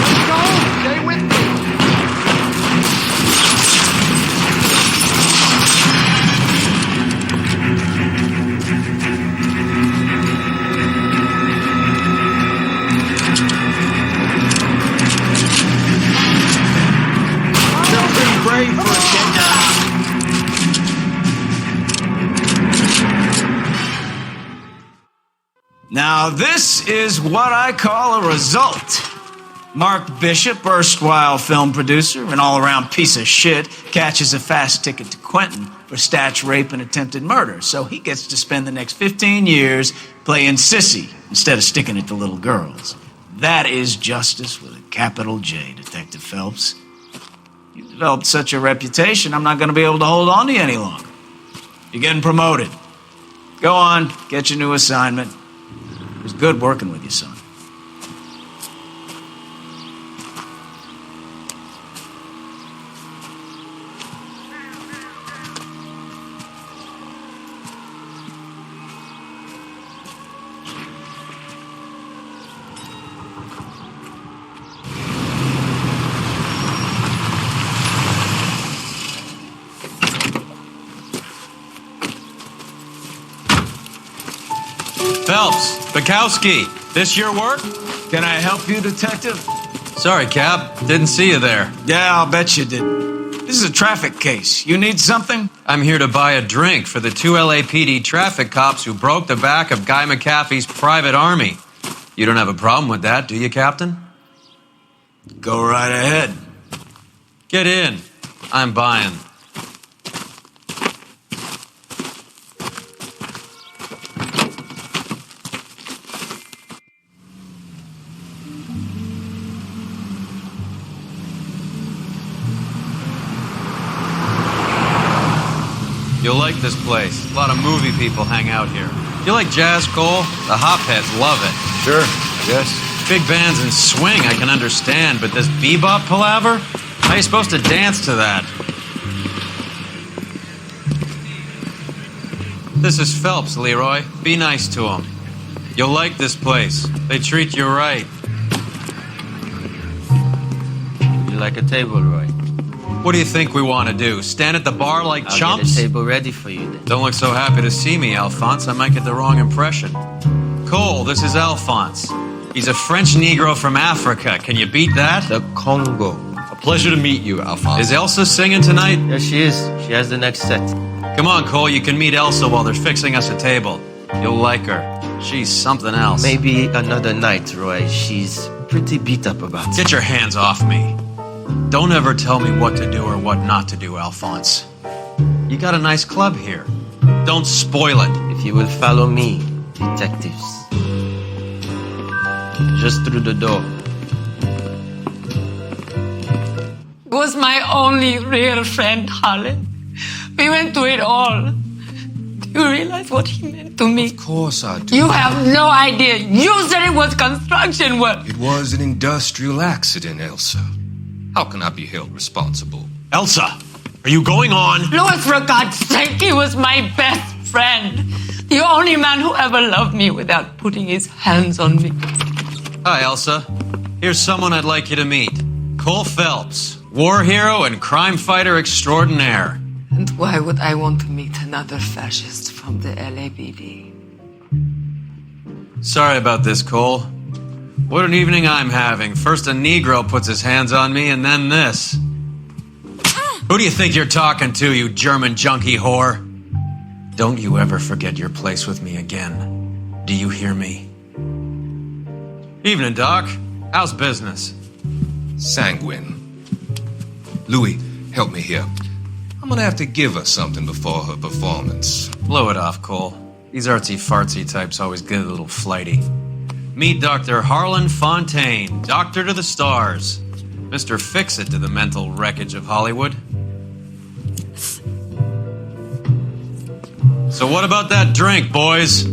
Speaker 11: Let's go! Stay with me! Still pretty brave for a kid.
Speaker 1: Now, this is what I call a result. Mark Bishop, erstwhile film producer and all-around piece of shit, catches a fast ticket to Quentin for statch rape and attempted murder, so he gets to spend the next 15 years playing sissy instead of sticking it to little girls. That is justice with a capital J, Detective Phelps. You developed such a reputation, I'm not going to be able to hold on to you any longer. You're getting promoted. Go on, get your new assignment. It was good working with you, son.
Speaker 3: Phelps, Bukowski, this your work?
Speaker 1: Can I help you, Detective?
Speaker 3: Sorry, Cap. Didn't see you there.
Speaker 1: Yeah, I'll bet you did. This is a traffic case. You need something?
Speaker 3: I'm here to buy a drink for the 2 LAPD traffic cops who broke the back of Guy McAfee's private army. You don't have a problem with that, do you, Captain?
Speaker 1: Go right ahead.
Speaker 3: Get in. I'm buying. You'll like this place. A lot of movie people hang out here. You like jazz, Cole? The hopheads love it.
Speaker 6: Sure, I guess.
Speaker 3: Big bands and swing I can understand, but this bebop palaver? How are you supposed to dance to that? This is Phelps, Leroy. Be nice to him. You'll like this place. They treat you right.
Speaker 15: You like a table, Roy?
Speaker 3: What do you think we want to do? Stand at the bar like
Speaker 15: I'll
Speaker 3: chumps?
Speaker 15: get a table ready for you then.
Speaker 3: Don't look so happy to see me, Alphonse. I might get the wrong impression. Cole, this is Alphonse. He's a French Negro from Africa. Can you beat that?
Speaker 15: The Congo.
Speaker 3: A pleasure to meet you, Alphonse. Is Elsa singing tonight?
Speaker 15: Yes, she is. She has the next set.
Speaker 3: Come on, Cole. You can meet Elsa while they're fixing us a table. You'll like her. She's something else.
Speaker 15: Maybe another night, Roy. She's pretty beat up about it.
Speaker 3: Get your hands off me. Don't ever tell me what to do or what not to do, Alphonse. You got a nice club here. Don't spoil it.
Speaker 15: If you will follow me, detectives. Just through the door.
Speaker 18: Was my only real friend, Harlan. We went through it all. Do you realize what he meant to me?
Speaker 20: Of course I do.
Speaker 18: You have no idea. You said it was construction work.
Speaker 20: It was an industrial accident, Elsa. How can I be held responsible?
Speaker 3: Elsa, are you going on?
Speaker 18: Louis, for God's sake, he was my best friend. The only man who ever loved me without putting his hands on me.
Speaker 3: Hi, Elsa. Here's someone I'd like you to meet. Cole Phelps.
Speaker 7: War hero and crime fighter extraordinaire.
Speaker 18: And why would I want to meet another fascist from the LAPD?
Speaker 7: Sorry about this, Cole. What an evening I'm having. First a Negro puts his hands on me, and then this. Who do you think you're talking to, you German junkie whore? Don't you ever forget your place with me again. Do you hear me? Evening, Doc. How's business?
Speaker 20: Sanguine. Louis, help me here. I'm gonna have to give her something before her performance.
Speaker 7: Blow it off, Cole. These artsy-fartsy types always get a little flighty. Meet Dr. Harlan Fontaine, doctor to the stars. Mr. Fix-It to the mental wreckage of Hollywood. So what about that drink, boys?